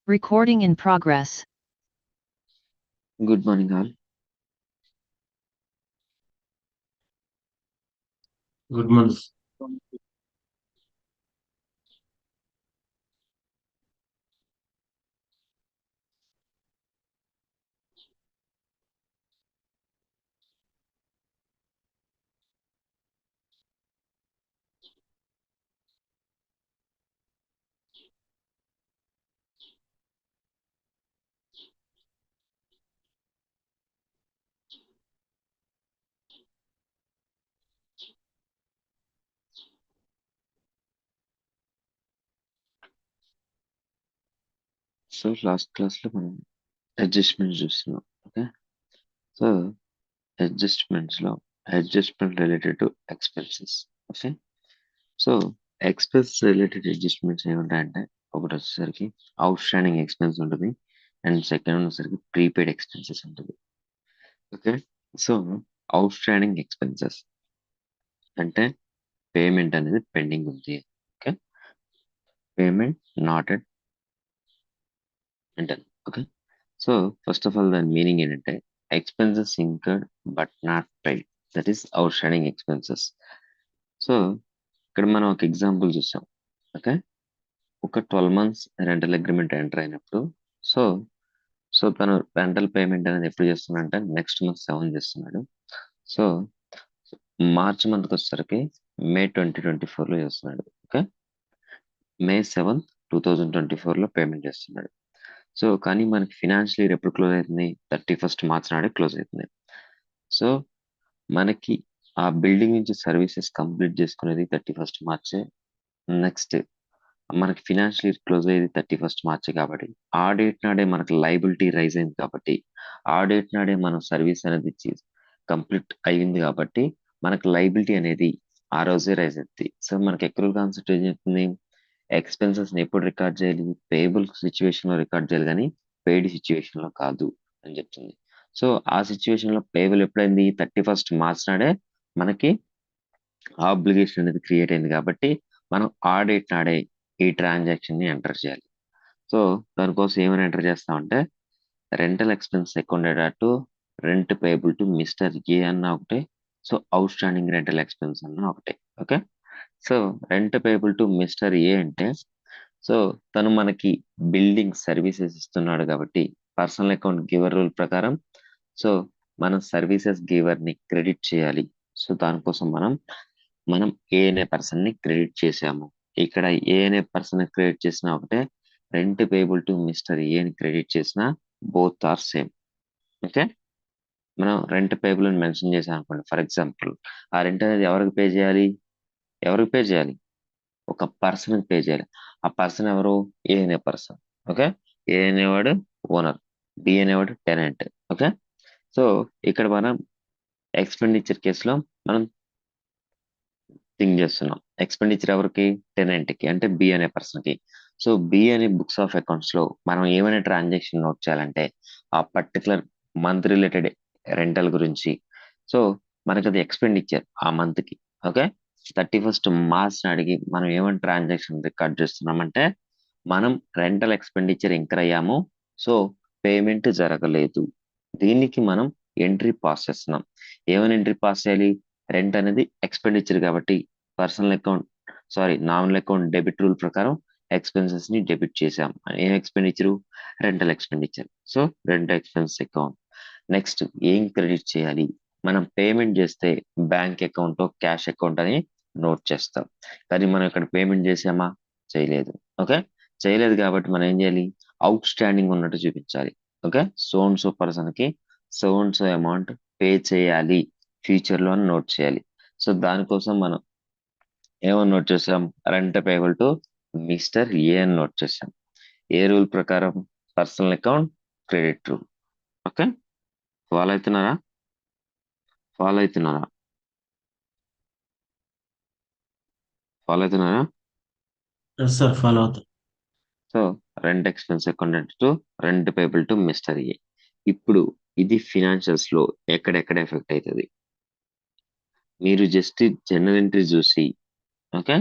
Recording in progress. Good morning, all. Good morning. So last class లో మనం adjustments చూస్తున్నాం. Okay, so adjustment related to expenses. Okay, so expense related adjustments ఏముంటాయంటే, ఒకటి వచ్చేసరికి outstanding expense ఉంటుంది, and second వచ్చేసరికి prepaid expenses ఉంటుంది. Okay, so outstanding expenses అంటే పేమెంట్ అనేది పెండింగ్ ఉంది. ఓకే, పేమెంట్ నాట్ ఎట్ అంటారు. Okay, so first of all దాని మీనింగ్ ఏంటంటే expenses incurred but not paid, that is outstanding expenses. So ఇక్కడ మనం ఒక ఎగ్జాంపుల్ చూసాం. ఓకే, ఒక 12 months రెంటల్ అగ్రిమెంట్ ఎంటర్ అయినప్పుడు సో సో తను రెంటల్ పేమెంట్ అనేది ఎప్పుడు చేస్తున్నాడంటే నెక్స్ట్ మంత్ 7 చేస్తున్నాడు. సో మార్చ్ మంత్కి వచ్చేసరికి మే 2024లో చేస్తున్నాడు. ఓకే, మే 7, 2024లో పేమెంట్ చేస్తున్నాడు. సో కానీ మనకి ఫినాన్షియల్ ఇయర్ ఎప్పుడు క్లోజ్ అవుతుంది? 31st మార్చ్ నాడే క్లోజ్ అవుతుంది. సో మనకి ఆ బిల్డింగ్ నుంచి సర్వీసెస్ కంప్లీట్ చేసుకునేది 31st మార్చే. నెక్స్ట్ మనకి ఫినాన్షియల్ ఇయర్ క్లోజ్ అయ్యేది 31st మార్చ్ కాబట్టి ఆ డేట్ నాడే మనకి లైబిలిటీ రైజ్ అయింది కాబట్టి ఆ డేట్ నాడే మనం సర్వీస్ అనేది కంప్లీట్ అయ్యింది కాబట్టి మనకి లైబిలిటీ అనేది ఆ రోజే రైజ్ అవుతుంది. సో మనకి ఎక్రూల్ కాన్సెప్ట్ ఏం చెప్తుంది? ఎక్స్పెన్సెస్ ని ఎప్పుడు రికార్డ్ చేయాలి? పేయబుల్ సిచ్యువేషన్ లో రికార్డ్ చేయాలి, కానీ పెయిడ్ సిచ్యువేషన్ లో కాదు అని చెప్తుంది. సో ఆ సిచ్యువేషన్ లో పేయబుల్ ఎప్పుడైంది? 31st మార్చ్ నాడే మనకి ఆబ్లిగేషన్ అనేది క్రియేట్ అయింది కాబట్టి మనం ఆ డేట్ నాడే ఈ ట్రాన్సాక్షన్ ని ఎంటర్ చేయాలి. సో దానికోసం ఏమైనా ఎంటర్ చేస్తామంటే rental expense account data to rent payable to mister A అన్న ఒకటే, so outstanding rental expense అన్న ఒకటే. Okay, so rent payable to mister A అంటే సో తను మనకి బిల్డింగ్ సర్వీసెస్ ఇస్తున్నాడు కాబట్టి పర్సనల్ అకౌంట్ గివర్ రూల్ ప్రకారం సో మనం సర్వీసెస్ గివర్ ని క్రెడిట్ చేయాలి. సో దానికోసం మనం ఏ అనే పర్సన్ ని క్రెడిట్ చేసాము. ఇక్కడ ఏ అనే పర్సన్ క్రెడిట్ చేసినా ఒకటే, రెంట్ పేయబుల్ టు మిస్టర్ ఏ ని క్రెడిట్ చేసినా బోత్ ఆర్ సేమ్. ఓకే, మనం రెంట్ పేయబుల్ అని మెన్షన్ చేసాం అనుకోండి, ఫర్ ఎగ్జాంపుల్ ఆ రెంట్ అనేది ఎవరికి పే చేయాలి? ఎవరికి పే చేయాలి? ఒక పర్సన్ పే చేయాలి. ఆ పర్సన్ ఎవరు? ఏ అనే పర్సన్. ఓకే, ఏ అనేవాడు ఓనర్, బి అనేవాడు టెనెంట్. ఓకే, సో ఇక్కడ మనం ఎక్స్పెండిచర్ కేసులో మనం థింక్ చేస్తున్నాం. ఎక్స్పెండిచర్ ఎవరికి? టెనెంట్ కి, అంటే బి అనే పర్సన్ కి. సో బి అనే బుక్స్ ఆఫ్ అకౌంట్స్ లో మనం ఏమైనా ట్రాన్సాక్షన్ నోట్ చేయాలంటే ఆ పర్టికులర్ మంత్ రిలేటెడ్ రెంటల్ గురించి సో మనకి అది ఎక్స్పెండిచర్ ఆ మంత్ కి. ఓకే, 31st మార్చ్ నాడికి మనం ఏమైనా ట్రాన్సాక్షన్ రికార్డ్ చేస్తున్నామంటే మనం రెంటల్ ఎక్స్పెండిచర్ ఇంకర్ అయ్యాము, సో పేమెంట్ జరగలేదు. దీనికి మనం ఎంట్రీ పాస్ చేస్తున్నాం. ఏమైనా ఎంట్రీ పాస్ చేయాలి? రెంట్ అనేది ఎక్స్పెండిచర్ కాబట్టి నామినల్ అకౌంట్ డెబిట్ రూల్ ప్రకారం ఎక్స్పెన్సెస్ ని డెబిట్ చేసాం. ఏం expenditure? Rental expenditure. So rent expense account. Next ఏం క్రెడిట్ చేయాలి? మనం పేమెంట్ చేస్తే బ్యాంక్ అకౌంట్ క్యాష్ అకౌంట్ అని నోట్ చేస్తాం. కానీ మనం ఇక్కడ పేమెంట్ చేసామా? చేయలేదు. ఓకే, చేయలేదు కాబట్టి మనం ఏం చేయాలి? అవుట్ స్టాండింగ్ ఉన్నట్టు చూపించాలి. ఓకే, సో పర్సన్ కి సో అమౌంట్ పే చేయాలి ఫ్యూచర్ లో అని నోట్ చేయాలి. సో దానికోసం మనం ఏమని నోట్ చేసాం? Rent payable to mister A అని నోట్ చేసాం. ఏ రూల్ ప్రకారం? Personal account credit rule. Okay, follow అవుతున్నారా? ఫాలో అవుతున్నారా? ఫాలో అవుతున్నారా? Yes, sir. Follow up. So rent expense account to rent payable to mister A. ఇప్పుడు ఇది ఫినాన్షియల్స్ లో ఎక్కడెక్కడ ఎఫెక్ట్ అవుతుంది? మీరు జస్ట్ జనరల్ ఎంట్రీ చూసి ఓకే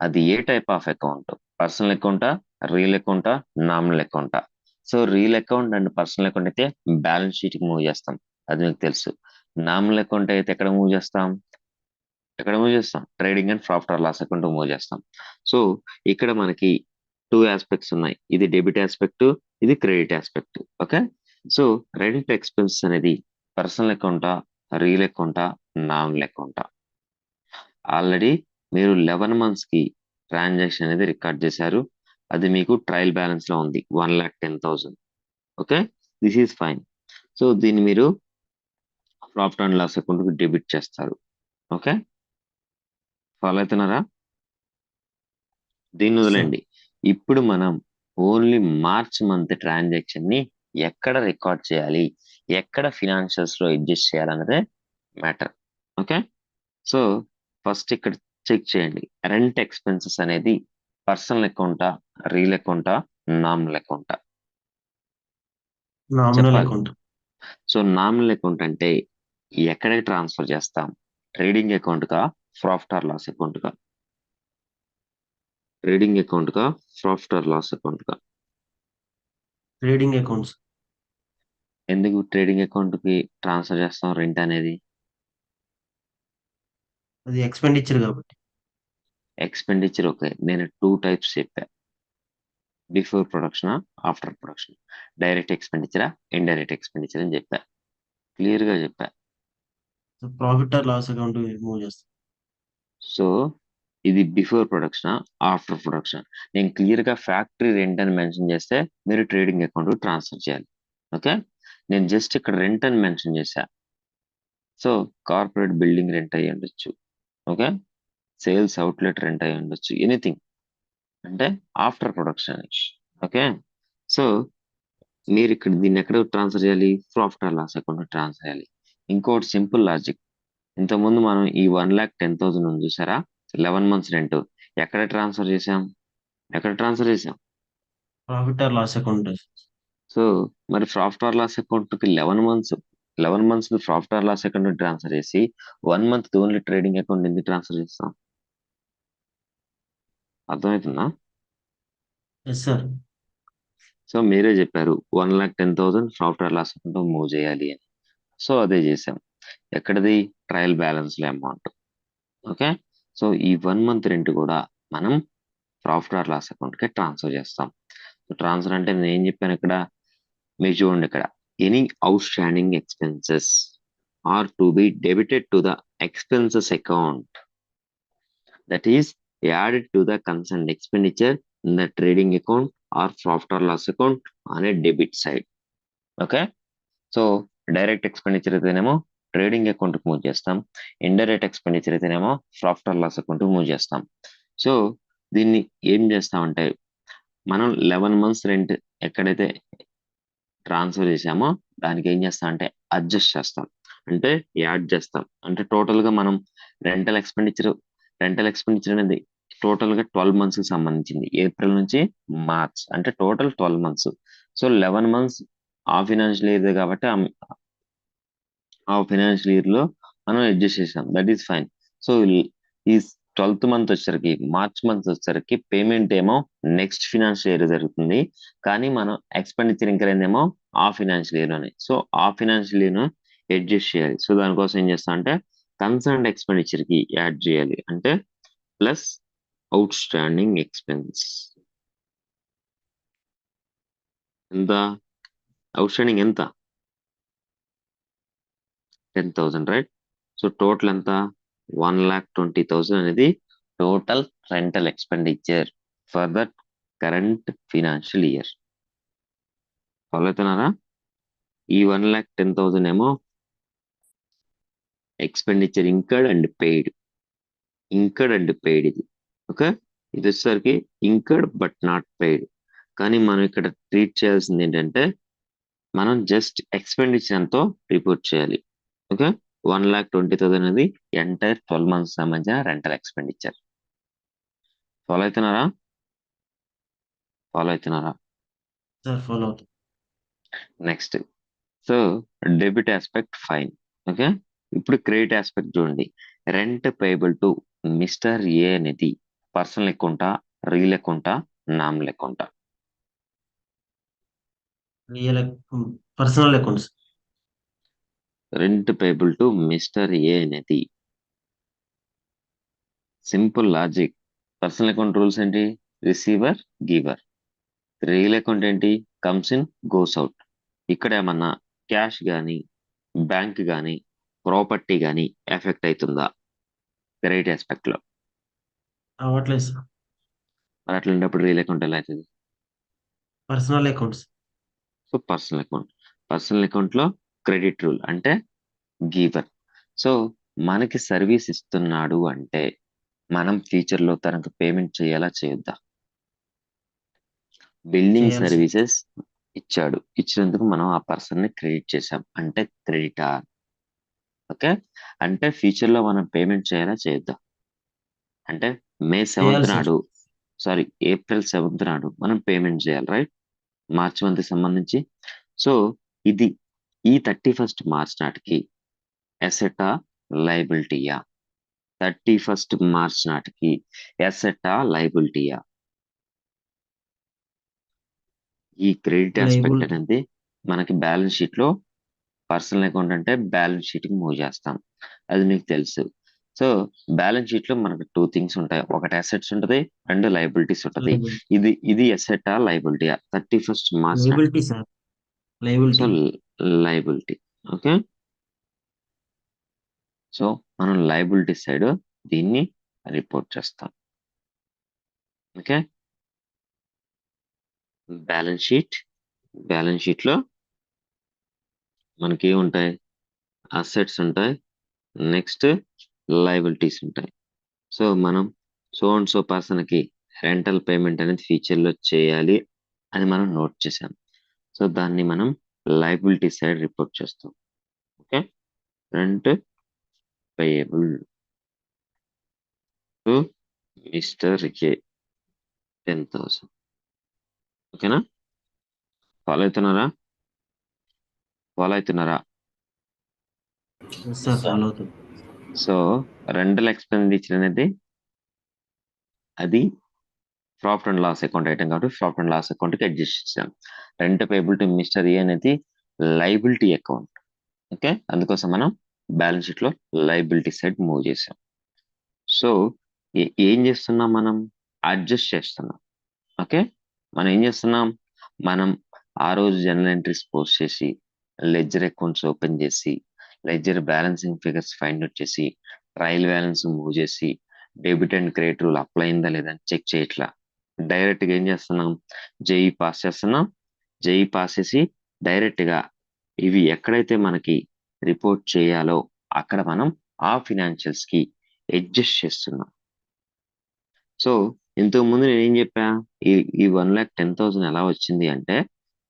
అది ఏ టైప్ ఆఫ్ అకౌంట్? పర్సనల్ అకౌంటా రియల్ అకౌంటా, నామినల్ అకౌంటా? So real account and personal account అయితే బ్యాలెన్స్ షీట్ కి మూవ్ చేస్తాం, అది మీకు తెలుసు. నామినల్ అకౌంట్ అయితే ఎక్కడ మూవ్ చేస్తాం? Trading and profit or loss account move చేస్తాం. సో ఇక్కడ మనకి టూ ఆస్పెక్ట్స్ ఉన్నాయి, ఇది డెబిట్ ఆస్పెక్ట్, ఇది credit aspect. Okay. So rent expense అనేది పర్సనల్ అకౌంటా, రియల్ అకౌంటా, నామినల్ అకౌంటా? ఆల్రెడీ మీరు 11 మంత్స్ కి ట్రాన్సాక్షన్ అనేది రికార్డ్ చేశారు, అది మీకు ట్రయల్ బ్యాలెన్స్ లో ఉంది 1,10,000. Okay, this is fine. So దీన్ని మీరు ప్రాఫిట్ అండ్ లాస్ అకౌంట్ కి డెబిట్ చేస్తారు. ఓకే, ఫాలో అవుతున్నారా? దీన్ని Yes, sir. వదిలేండి. ఇప్పుడు మనం ఓన్లీ మార్చ్ మంత్ ట్రాన్సాక్షన్ ని ఎక్కడ రికార్డ్ చేయాలి, ఎక్కడ ఫినాన్షియల్స్ లో అడ్జస్ట్ చేయాలన్నదే మ్యాటర్. ఓకే. సో ఫస్ట్ ఇక్కడ చెక్ చేయండి, రెంట్ ఎక్స్పెన్సెస్ అనేది పర్సనల్ అకౌంటా, రియల్ అకౌంటా, నామినల్ అకౌంటా? Nominal చెప్పాలి. account. సో నామినల్ అకౌంట్ అంటే ఎక్కడికి ట్రాన్స్ఫర్ చేస్తాం? ట్రేడింగ్ అకౌంట్ కా, ప్రాఫిట్ ఆర్ లాస్ అకౌంట్ కా? ట్రేడింగ్ అకౌంట్ కా, ప్రాఫిట్ ఆర్ లాస్ అకౌంట్ కా? Trading accounts. ఎందుకు ట్రేడింగ్ అకౌంట్ కి ట్రాన్స్ఫర్ చేస్తాం రెంట్ అనేది? అది ఎక్స్పెండిచర్ కాబట్టి. ఎక్స్పెండిచర్. ఓకే, నేను టూ టైప్స్ చెప్పా, before production, after production. Direct ఎక్స్పెండిచరా, ఇండైరెక్ట్ ఎక్స్పెండిచర్ అని చెప్పా, క్లియర్ గా చెప్పా. So profit or loss account move చేస్తాం. సో ఇది బిఫోర్ ప్రొడక్షన్, ఆఫ్టర్ ప్రొడక్షన్? నేను క్లియర్ గా ఫ్యాక్టరీ రెంట్ అని మెన్షన్ చేస్తే మీరు ట్రేడింగ్ అకౌంట్ ట్రాన్స్ఫర్ చేయాలి. ఓకే, నేను జస్ట్ ఇక్కడ రెంట్ అని మెన్షన్ చేశా. సో కార్పొరేట్ బిల్డింగ్ రెంట్ అయ్యి ఉండొచ్చు, ఓకే, సేల్స్ అవుట్లెట్ రెంట్ అయ్యి ఉండొచ్చు, ఎనీథింగ్ అంటే ఆఫ్టర్ ప్రొడక్షన్. ఓకే. సో మీరు ఇక్కడ దీన్ని ఎక్కడ ట్రాన్స్ఫర్ చేయాలి? Profit or loss account transfer చేయాలి. ఇంకోటి సింపుల్ లాజిక్, ఇంతకుముందు మనం ఈ 1,10,000 ఉంది చూసారా, 11 మంత్స్ రెంట్, ఎక్కడ ట్రాన్స్ఫర్ చేసాం? Profit or loss account. So మరి ప్రాఫిట్ ఆర్ లాస్ అకౌంట్ కి 11 months profit or loss account transfer చేసి 1 మంత్ ఓన్లీ ట్రేడింగ్ అకౌంట్ ఎందుకు ట్రాన్స్ఫర్ చేస్తాం? అర్థమవుతుందా? Yes sir. సో మీరే చెప్పారు 1,10,000 profit or loss account move చేయాలి అని. సో అదే చేసాం. ఎక్కడది? ట్రయల్ బ్యాలెన్స్ లో అమౌంట్. ఓకే. సో ఈ 1 మంత్ రెంట్ కూడా మనం ప్రాఫిట్ ఆర్ లాస్ అకౌంట్ కి ట్రాన్స్ఫర్ చేస్తాం. ట్రాన్స్ఫర్ అంటే నేను ఏం చెప్పాను ఇక్కడ? మీరు చూడండి ఇక్కడ, any outstanding expenses are to be debited to the expenses account that is added to the concern expenditure in the trading account or profit or loss account on a debit side. Okay. So direct expenditure అయితేనేమో trading account కి move చేస్తాం, indirect expenditure అయితేనేమో profit or loss account కి move చేస్తాం. So దీన్ని ఏం చేస్తామంటే, మనం 11 మంత్స్ రెంట్ ఎక్కడైతే ట్రాన్స్ఫర్ చేసామో దానికి ఏం చేస్తాం అంటే అడ్జస్ట్ చేస్తాం, అంటే యాడ్ చేస్తాం. అంటే టోటల్ గా మనం రెంటల్ ఎక్స్పెండిచర్ రెంటల్ ఎక్స్పెండిచర్ అనేది టోటల్ గా 12 మంత్స్ కి సంబంధించింది, ఏప్రిల్ నుంచి మార్చ్, అంటే టోటల్ 12 మంత్స్. సో 11 మంత్స్ ఆ ఫినాన్షియల్ ఇయర్ కాబట్టి ఆ ఫినాన్షియల్ ఇయర్ లో మనం అడ్జస్ట్ చేసాం, దట్ ఈస్ ఫైన్. సో ఈ 12th మంత్ వచ్చేసరికి, మార్చ్ మంత్ వచ్చేసరికి పేమెంట్ ఏమో నెక్స్ట్ ఫినాన్షియల్ ఇయర్ జరుగుతుంది, కానీ మనం ఎక్స్పెండిచర్ ఇంకర్ అయిందేమో ఆ ఫినాన్షియల్ ఇయర్ లోనే. సో ఆ ఫినాన్షియల్ ఇయర్ ను అడ్జస్ట్ చేయాలి. సో దానికోసం ఏం చేస్తాం అంటే కన్సర్న్ ఎక్స్పెండిచర్ కి యాడ్ చేయాలి, అంటే ప్లస్ అవుట్ స్టాండింగ్ ఎక్స్పెన్స్. ఎంత అవుట్ స్టాండింగ్? ఎంత? 10,000, రైట్? సో టోటల్ ఎంత? 1,20,000 అనేది total rental expenditure for the current financial year. Follow అవుతున్నారా? ఈ 1,10,000 ఏమో ఎక్స్పెండిచర్ ఇంకర్డ్ అండ్ పెయిడ్ ఇది. ఓకే, ఇది వచ్చేసరికి ఇంకర్డ్ బట్ నాట్ పెయిడ్. కానీ మనం ఇక్కడ ట్రీట్ చేయాల్సింది ఏంటంటే, మనం జస్ట్ ఎక్స్పెండిచర్ ఎంతో రిపోర్ట్ చేయాలి. ఓకే, 1,20,000 అనేది ఎంటైర్ 12 మంత్స్ సంబంధించిన రెంటల్ ఎక్స్పెండిచర్. ఫాలో అవుతున్నారా? సార్ ఫాలో అవుతాం. Next, so debit aspect fine. Okay, ఇప్పుడు క్రెడిట్ ఆస్పెక్ట్ చూడండి. Rent payable to mister A అనేది పర్సనల్ అకౌంటా, రియల్ అకౌంటా, నామినల్ అకౌంటా? Real personal accounts. Rent payable to mister A అనేది simple logic. Personal account rules ఏంటి? Receiver, giver. Real account ఏంటి? Comes in, goes out. ఇక్కడ ఏమన్నా క్యాష్ కానీ, బ్యాంక్ కానీ, ప్రాపర్టీ కానీ ఎఫెక్ట్ అవుతుందా క్రెడిట్ ఆస్పెక్ట్ లో? అవ్వట్లేదు సార్. మరి అట్లాంటప్పుడు రియల్ అకౌంట్ ఎలా అవుతుంది? Personal accounts. So personal account. Personal account లో క్రెడిట్ రూల్ అంటే గీవర్. సో మనకి సర్వీస్ ఇస్తున్నాడు అంటే మనం ఫ్యూచర్ లో తనకు పేమెంట్ చేయాలా చేయొద్దా? బిల్డింగ్ చేయాలి సార్. సర్వీసెస్ ఇచ్చాడు, ఇచ్చినందుకు మనం ఆ పర్సన్ ని క్రెడిట్ చేసాం అంటే క్రెడిటా? ఓకే. అంటే ఫ్యూచర్ లో మనం పేమెంట్ చేయాలా చేయొద్దా? అంటే మే సెవెంత్ చేయాలి సార్. నాడు, సారీ ఏప్రిల్ 7th నాడు మనం పేమెంట్ చేయాలి, రైట్? మార్చి మంత్ సంబంధించి. సో ఇది ఈ 31st మార్చ్ నాటికి ఎసెటా, లైబిలిటీయా? 31st మార్చ్ నాటికి ఎసెటా, లైబిలిటీయా? ఈ క్రెడిట్ ఆస్పెక్ట్ లైబిలిటీ. అనేది మనకి బ్యాలెన్స్ షీట్ లో, పర్సనల్ అకౌంట్ అంటే బ్యాలెన్స్ షీట్ కి మూవ్ చేస్తాం, అది మీకు తెలుసు. సో బ్యాలెన్స్ షీట్ లో మనకు టూ థింగ్స్ ఉంటాయి, ఒకటి అసెట్స్ ఉంటది, రెండు లైబిలిటీస్ ఉంటది. లైబిలిటీ. ఇది అసెటా, లైబిలిటీయా 31st మార్చ్ లైబిలిటీ నాటికి? Sir. So liability. Liability. Okay. So మనం లైబిలిటీ సైడ్ దీన్ని రిపోర్ట్ చేస్తాం. ఓకే. బ్యాలెన్స్ షీట్ లో మనకి ఏముంటాయి? అసెట్స్ ఉంటాయి, నెక్స్ట్ లైబిలిటీస్ ఉంటాయి. సో మనం సో అండ్ సో పర్సన్ కి రెంటల్ పేమెంట్ అనేది ఫ్యూచర్ లో చేయాలి అని మనం నోట్ చేసాం. సో దాన్ని మనం లైబిలిటీ సైడ్ రిపోర్ట్ చేస్తాం. Okay. Rent payable to mister K 10,000. ఓకేనా? ఫాలో అవుతున్నారా? ఫాలో అవుతున్నారా? సార్ ఫాలో అవుతుంది. సో రెంటల్ ఎక్స్పెండిచర్ అనేది అది profit and loss account item కాబట్టి ప్రాఫిట్ అండ్ లాస్ అకౌంట్ కి అడ్జస్ట్ చేసాం. Rent payable to mister A అనేది లైబిలిటీ అకౌంట్. ఓకే. అందుకోసం మనం బ్యాలెన్స్ షీట్ లో లైబిలిటీ సైడ్ మూవ్ చేసాం. సో ఏం చేస్తున్నాం మనం? అడ్జస్ట్ చేస్తున్నాం. ఓకే. మనం ఏం చేస్తున్నాం? మనం ఆ రోజు జనరల్ ఎంట్రీస్ పోస్ట్ చేసి, లెడ్జర్ అకౌంట్స్ ఓపెన్ చేసి, ledger balancing figures find out చేసి, ట్రయల్ బ్యాలెన్స్ మూవ్ చేసి, debit and credit rule apply అయిందా లేదా చెక్ చేయట్లా. డైరెక్ట్ గా ఏం చేస్తున్నాం? జేఈ పాస్ చేస్తున్నాం. జేఈ పాస్ చేసి డైరెక్ట్ గా ఇవి ఎక్కడైతే మనకి రిపోర్ట్ చేయాలో అక్కడ మనం ఆ ఫినాన్షియల్స్ కి అడ్జస్ట్ చేస్తున్నాం. సో ఇంతకు ముందు నేను ఏం చెప్పా? ఈ ఈ 1,10,000 ఎలా వచ్చింది అంటే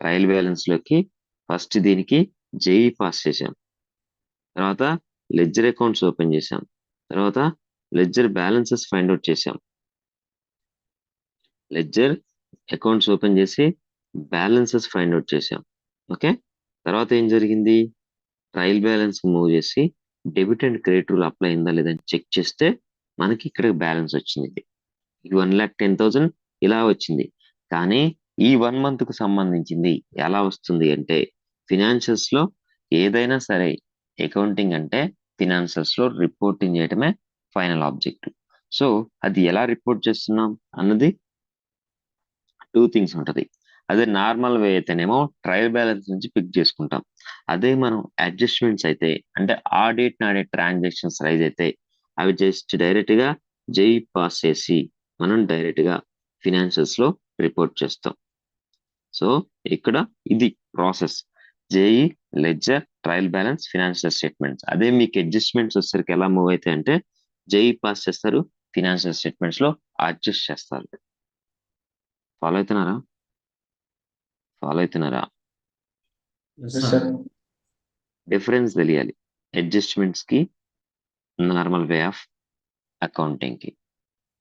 ట్రయల్ బ్యాలెన్స్ లోకి ఫస్ట్ దీనికి జేఈ పాస్ చేసాం, తర్వాత లెడ్జర్ అకౌంట్స్ ఓపెన్ చేసాం, తర్వాత లెడ్జర్ బ్యాలెన్సెస్ ఫైండ్ అవుట్ చేసాం, లెడ్జర్ అకౌంట్స్ ఓపెన్ చేసి బ్యాలెన్సెస్ ఫైండ్ అవుట్ చేసాం. ఓకే. తర్వాత ఏం జరిగింది? ట్రయల్ బ్యాలెన్స్ మూవ్ చేసి debit and credit rule apply అయిందా లేదని చెక్ చేస్తే మనకి ఇక్కడ బ్యాలెన్స్ వచ్చింది. ఈ 1,10,000 ఇలా వచ్చింది. కానీ ఈ 1 month కు సంబంధించింది ఎలా వస్తుంది అంటే ఫినాన్షియల్స్ లో ఏదైనా సరే అకౌంటింగ్ అంటే ఫినాన్షియల్స్ లో రిపోర్టింగ్ చేయడమే ఫైనల్ ఆబ్జెక్టివ్. సో అది ఎలా రిపోర్ట్ చేస్తున్నాం అన్నది టూ థింగ్స్ ఉంటది. అదే నార్మల్ వే అయితేనేమో ట్రయల్ బ్యాలెన్స్ నుంచి పిక్ చేసుకుంటాం. అదే మనం అడ్జస్ట్మెంట్స్ అయితే అంటే ఆ డేట్ నాడే ట్రాన్సాక్షన్స్ రైజ్ అయితే అవి జస్ట్ డైరెక్ట్ గా జేఈ పాస్ చేసి మనం డైరెక్ట్ గా ఫినాన్షియల్స్ లో రిపోర్ట్ చేస్తాం. సో ఇక్కడ ఇది process. JEE, ledger, trial balance, financial statements. అదే మీకు అడ్జస్ట్మెంట్స్ వచ్చేసరికి ఎలా మూవ్ అవుతాయి అంటే జేఈ పాస్ చేస్తారు, ఫినాన్షియల్ స్టేట్మెంట్స్ లో అడ్జస్ట్ చేస్తారు. ఫాలో అవుతున్నారా? ఫాలో అవుతున్నారా? సార్. డిఫరెన్స్ తెలియాలి అడ్జస్ట్మెంట్స్ కి, నార్మల్ వే ఆఫ్ అకౌంటింగ్ కి.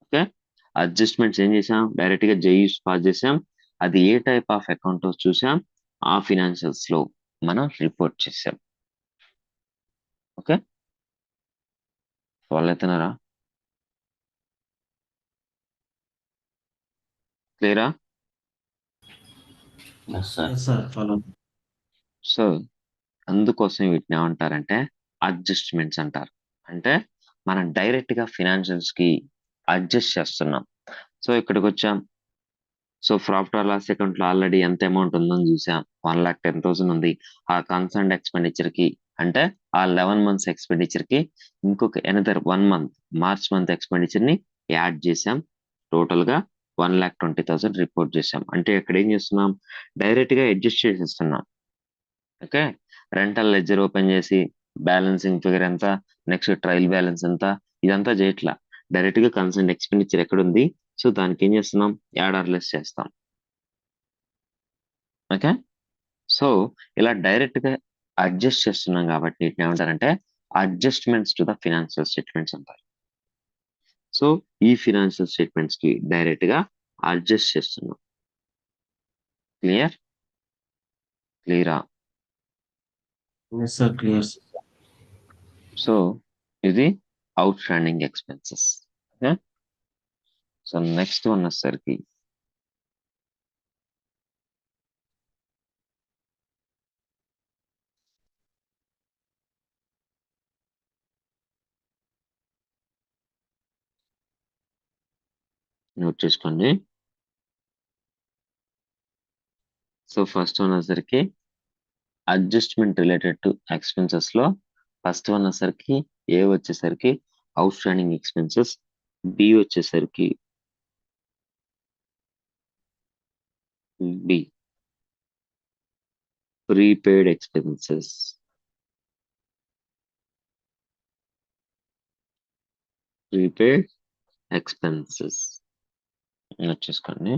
ఓకే. అడ్జస్ట్మెంట్స్ ఏం చేసాం? డైరెక్ట్ గా జేఈ పాస్ చేసాం, అది ఏ టైప్ ఆఫ్ అకౌంట్ చూసాం, ఆ ఫినాన్షియల్స్ లో మనం రిపోర్ట్ చేసాం. ఓకే. ఫాలో అవుతున్నారా? క్లియరా? Yes, sir. Yes, sir. Follow. So అందుకోసం వీటిని ఏమంటారంటే అడ్జస్ట్మెంట్స్ అంటారు. అంటే మనం డైరెక్ట్ గా ఫినాన్షియల్స్ కి అడ్జస్ట్ చేస్తున్నాం. సో ఇక్కడికి వచ్చాం. So profit or loss account లో ఆల్రెడీ ఎంత అమౌంట్ ఉందని చూసాం. 1,10,000 ఉంది. ఆ కన్సర్న్ ఎక్స్పెండిచర్ కి అంటే ఆ 11 మంత్స్ ఎక్స్పెండిచర్ కి ఇంకొక another 1 month March month expenditure ని యాడ్ చేసాం. టోటల్ గా 1,20,000 రిపోర్ట్ చేసాం. అంటే ఇక్కడ ఏం చేస్తున్నాం, డైరెక్ట్ గా అడ్జస్ట్ చేసేస్తున్నాం. ఓకే, రెంటల్ లెడ్జర్ ఓపెన్ చేసి బ్యాలెన్సింగ్ ఫిగర్ ఎంత, నెక్స్ట్ ట్రయల్ బ్యాలెన్స్ ఎంత, ఇదంతా చేయట్లా. డైరెక్ట్ గా కన్సర్న్ ఎక్స్పెండిచర్ ఎక్కడ ఉంది, సో దానికి ఏం చేస్తున్నాం, యాడ్ ఆర్ లెస్ చేస్తాం. ఓకే, సో ఇలా డైరెక్ట్ గా అడ్జస్ట్ చేస్తున్నాం కాబట్టి వీటిని ఏమంటారంటే adjustments to the financial statements అంటారు. సో ఈ ఫినాన్షియల్ స్టేట్మెంట్స్ కి డైరెక్ట్ గా అడ్జస్ట్ చేస్తున్నాం. క్లియర్? క్లియరా? Yes, sir. Clear. సో ఇది outstanding expenses. Okay, so next one వచ్చేసరికి నోట్ చేసుకోండి. సో ఫస్ట్ వన్ వచ్చేసరికి అడ్జస్ట్మెంట్ రిలేటెడ్ టు ఎక్స్పెన్సెస్ లో ఫస్ట్ వన్ వచ్చేసరికి ఏ వచ్చేసరికి అవుట్ స్టాండింగ్ ఎక్స్పెన్సెస్, బి వచ్చేసరికి B prepaid expenses, prepaid expenses note చేసుకోండి.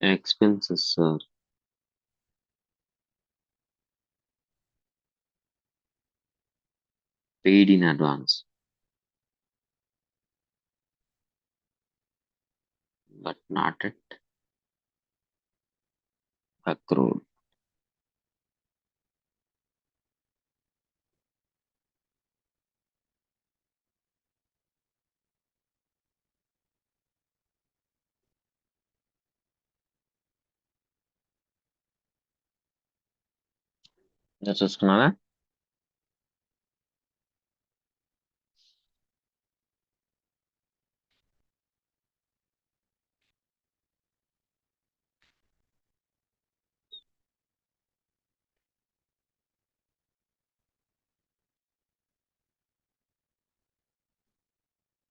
Expenses are paid in advance but not at accrued. చూసుకున్నారా?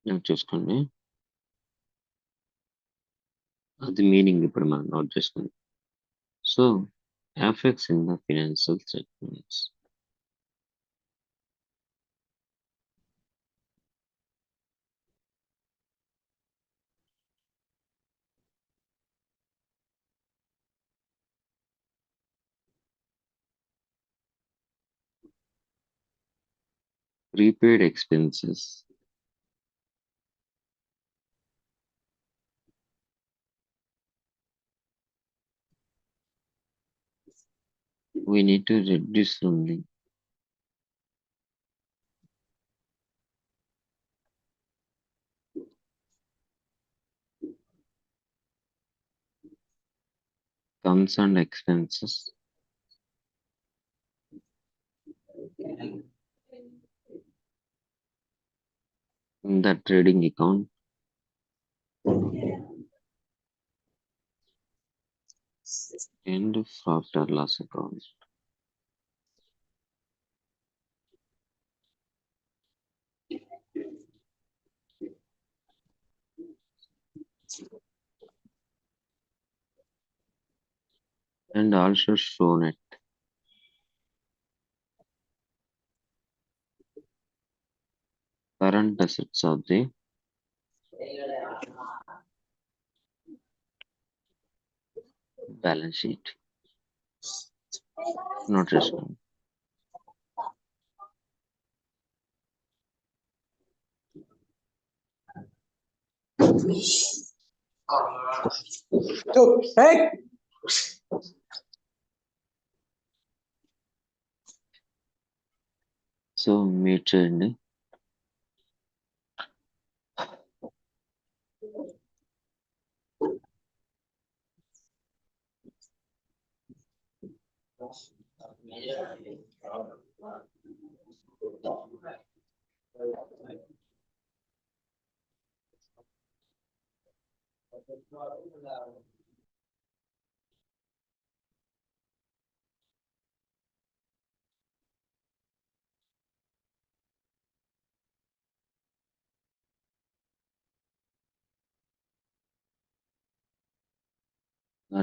Note చేసుకోండి. అది మీనింగ్ ఇప్పుడు మనం నోట్ చేసుకోండి. So effects in the financial statements. Prepaid expenses. We need to reduce from the concerned expenses in the trading account and profit or loss account. And also shown at current assets of the balance sheet. Not చేసుకోండి. So meet చేయండి.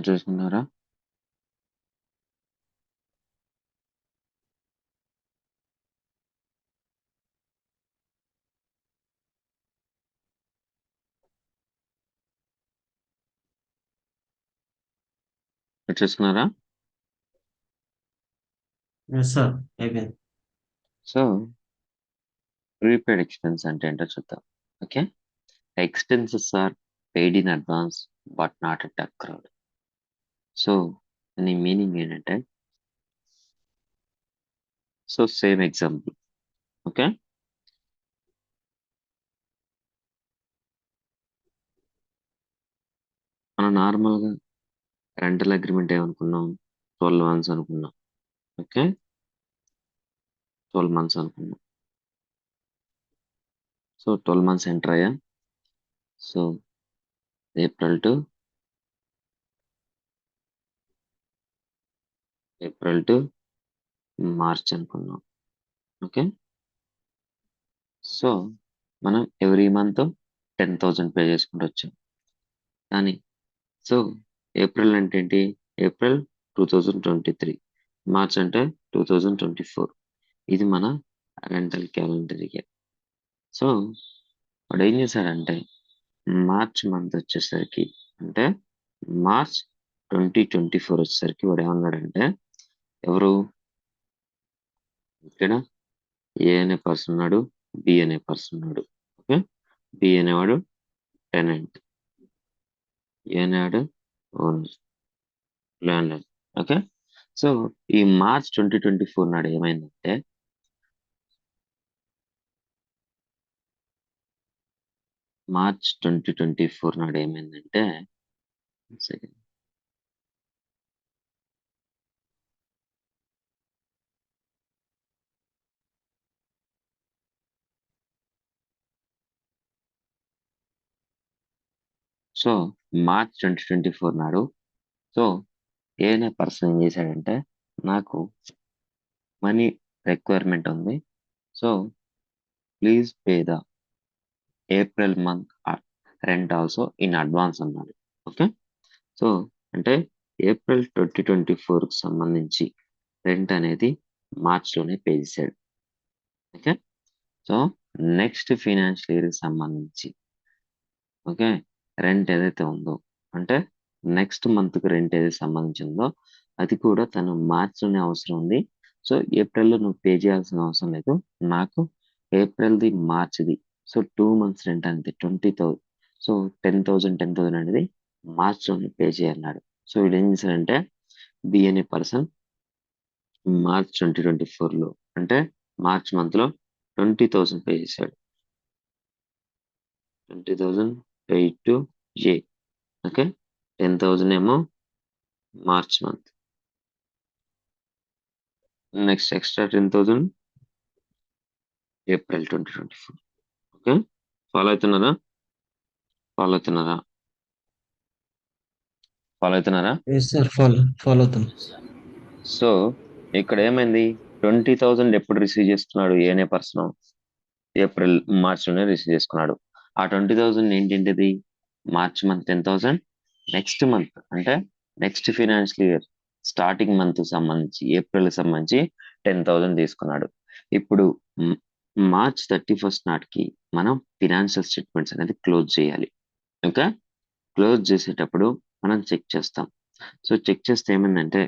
చూసుకున్నారా? చూసుకున్నారా? Yes sir, అయిపోయింది. So prepaid expense అంటే ఏంటో చూద్దాం. Okay, expenses are paid in advance but not at accrued. So దీని meaning ఏంటంటే, సో సేమ్ ఎగ్జాంపుల్. ఓకే, మనం నార్మల్గా రెంటల్ అగ్రిమెంట్ ఏమనుకున్నాం? 12 months అనుకున్నాం. ఓకే, 12 months అనుకున్నాం. సో 12 months ఎంటర్ అయ్యా. సో ఏప్రిల్ టు మార్చ్ అనుకున్నాం. ఓకే, సో మనం ఎవ్రీ మంత్ 10,000 పే చేసుకుంటూ వచ్చాం. కానీ సో ఏప్రిల్ అంటే ఏంటి? ఏప్రిల్ 2023, మార్చ్ అంటే 2024. ఇది మన రెంటల్ క్యాలెండర్ ఇయర్. సో వాడు ఏం చేశాడంటే, మార్చ్ మంత్ వచ్చేసరికి, అంటే మార్చ్ 2024 వచ్చేసరికి వాడు ఏమన్నాడంటే, ఎవరు ఇక్కడ ఏ అనే పర్సన్ ఉన్నాడు, బి అనే పర్సన్ ఉన్నాడు. ఓకే, బి అనేవాడు టెనెంట్, ఏ అనేవాడు ఓనర్, ల్యాండ్. ఓకే, సో ఈ మార్చ్ 2024 నాడు ఏమైందంటే, మార్చ్ 2024 నాడు ఏమైందంటే, second. సో మార్చ్ 2024 నాడు, సో ఏ అనే పర్సన్ ఏం చేశాడంటే, నాకు మనీ రిక్వైర్మెంట్ ఉంది, so please pay the April month rent also in advance అన్నాడు. ఓకే, సో అంటే ఏప్రిల్ 2024కి సంబంధించి రెంట్ అనేది మార్చ్లోనే పే చేశాడు. ఓకే, సో నెక్స్ట్ ఫినాన్షియల్ ఇయర్కి సంబంధించి, ఓకే, రెంట్ ఏదైతే ఉందో, అంటే నెక్స్ట్ మంత్కి రెంట్ ఏదైతే సంబంధించిందో అది కూడా తను మార్చిలోనే అవసరం ఉంది. సో ఏప్రిల్లో నువ్వు పే చేయాల్సిన అవసరం లేదు, నాకు ఏప్రిల్ది మార్చిది, సో 2 months రెంట్ అనేది 20,000, సో 10,000 అనేది మార్చ్లోనే పే చేయన్నాడు. సో వీడు ఏం చేశాడంటే, బి అనే పర్సన్ మార్చ్ 2024లో, అంటే మార్చ్ మంత్లో 20,000 పే చేశాడు. 20,000 paid to A. ఓకే, 10,000 ఏమో March month, next extra 10,000 April 2024. Okay, follow అవుతున్నారా? ఫాలో అవుతున్నారా? ఫాలో అవుతున్నారా? ఎస్ సార్, ఫాలో అవుతాం. సో ఇక్కడ ఏమైంది, 20,000 ఎప్పుడు రిసీవ్ చేసుకున్నాడు ఏనే పర్సన్? ఏప్రిల్ మార్చ్లోనే రిసీవ్ చేసుకున్నాడు. ఆ 20,000 ఏంటిది? మార్చ్ మంత్ 10,000, నెక్స్ట్ మంత్ అంటే next financial year starting month సంబంధించి ఏప్రిల్ సంబంధించి 10,000 తీసుకున్నాడు. ఇప్పుడు మార్చ్ 31st నాటికి మనం ఫినాన్షియల్ స్టేట్మెంట్స్ అనేది క్లోజ్ చేయాలి. ఓకే, క్లోజ్ చేసేటప్పుడు మనం చెక్ చేస్తాం. సో చెక్ చేస్తే ఏమైందంటే,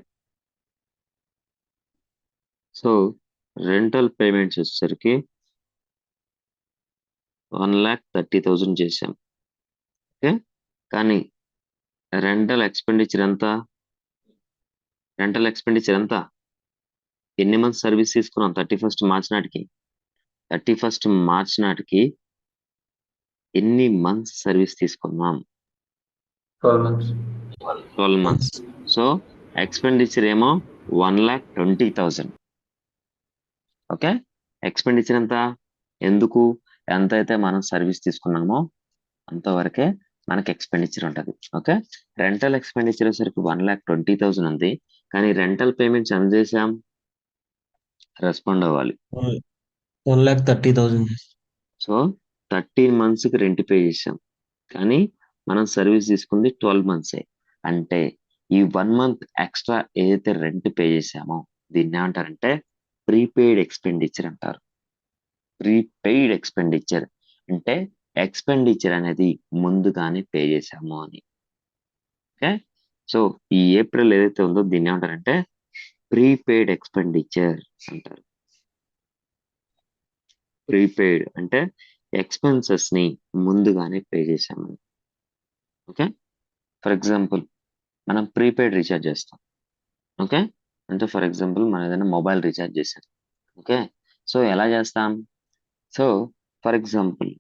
సో రెంటల్ పేమెంట్స్ వచ్చేసరికి 1,30,000 చేసాం. ఓకే. కానీ రెంటల్ ఎక్స్పెండిచర్ ఎంత? రెంటల్ ఎక్స్పెండిచర్ ఎంత? ఎన్ని మంత్స్ సర్వీస్ తీసుకున్నాం 31st మార్చ్ నాటికి? 31st మార్చ్ నాటికి ఎన్ని మంత్స్ సర్వీస్ తీసుకున్నాం? 12 months. 12 months. సో ఎక్స్పెండిచర్ ఏమో 1,20,000. ఓకే. ఎక్స్పెండిచర్ ఎంత? ఎందుకు? ఎంత అయితే మనం సర్వీస్ తీసుకున్నామో అంతవరకే మనకి ఎక్స్పెండిచర్ ఉంటుంది. ఓకే. రెంటల్ ఎక్స్పెండిచర్ వచ్చేసరికి 1,20,000 ఉంది. కానీ రెంటల్ పేమెంట్స్ ఎంత చేసాం? రెస్పాండ్ అవ్వాలి. 1,30,000. సో 13 monthsకి రెంట్ పే చేసాం. కానీ మనం సర్వీస్ తీసుకుంది 12 monthsే. అంటే ఈ 1 month ఎక్స్ట్రా ఏదైతే రెంట్ పే చేసామో దీన్ని ఏమంటారంటే ప్రీపెయిడ్ ఎక్స్పెండిచర్ అంటారు. ప్రీపెయిడ్ ఎక్స్పెండిచర్ అంటే ఎక్స్పెండిచర్ అనేది ముందుగానే పే చేసాము అని. ఓకే. సో ఈ ఏప్రిల్ ఏదైతే ఉందో దీన్ని ఏమంటారంటే ప్రీపెయిడ్ ఎక్స్పెండిచర్ అంటారు. ప్రీపెయిడ్ అంటే ఎక్స్పెన్సెస్ ని ముందుగానే పే చేసామని. ఓకే. ఫర్ ఎగ్జాంపుల్ మనం ప్రీపెయిడ్ రీఛార్జ్ చేస్తాం. ఓకే. అంటే ఫర్ ఎగ్జాంపుల్ మనం ఏదైనా మొబైల్ రీఛార్జ్ చేసాం. ఓకే. సో ఎలా చేస్తాం? సో ఫర్ ఎగ్జాంపుల్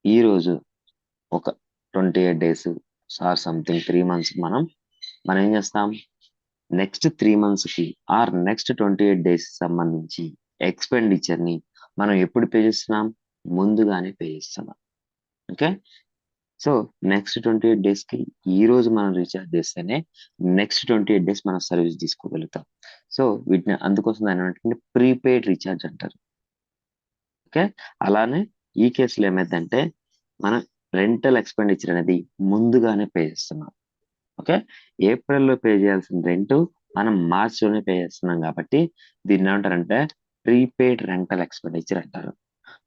ఈరోజు ఒక 28 days ఆర్ సంథింగ్ 3 months మనం ఏం చేస్తాం? నెక్స్ట్ 3 monthsకి ఆర్ నెక్స్ట్ 28 days సంబంధించి ఎక్స్పెండిచర్ ని మనం ఎప్పుడు పే చేస్తున్నాం? ముందుగానే పే చేస్తున్నాం. ఓకే. సో నెక్స్ట్ 28 daysకి ఈ రోజు మనం రీఛార్జ్ చేస్తేనే నెక్స్ట్ 28 days మనం సర్వీస్ తీసుకోగలుగుతాం. సో వీటిని అందుకోసం దాని ఏంటంటే ప్రీపెయిడ్ రీఛార్జ్ అంటారు. ఓకే. అలానే ఈ కేసులో ఏమైందంటే మనం రెంటల్ ఎక్స్పెండిచర్ అనేది ముందుగానే పే చేస్తున్నాం. ఓకే. ఏప్రిల్లో పే చేయాల్సిన రెంట్ మనం మార్చిలోనే పే చేస్తున్నాం కాబట్టి దీన్ని ఏమంటారంటే ప్రీపెయిడ్ రెంటల్ ఎక్స్పెండిచర్ అంటారు.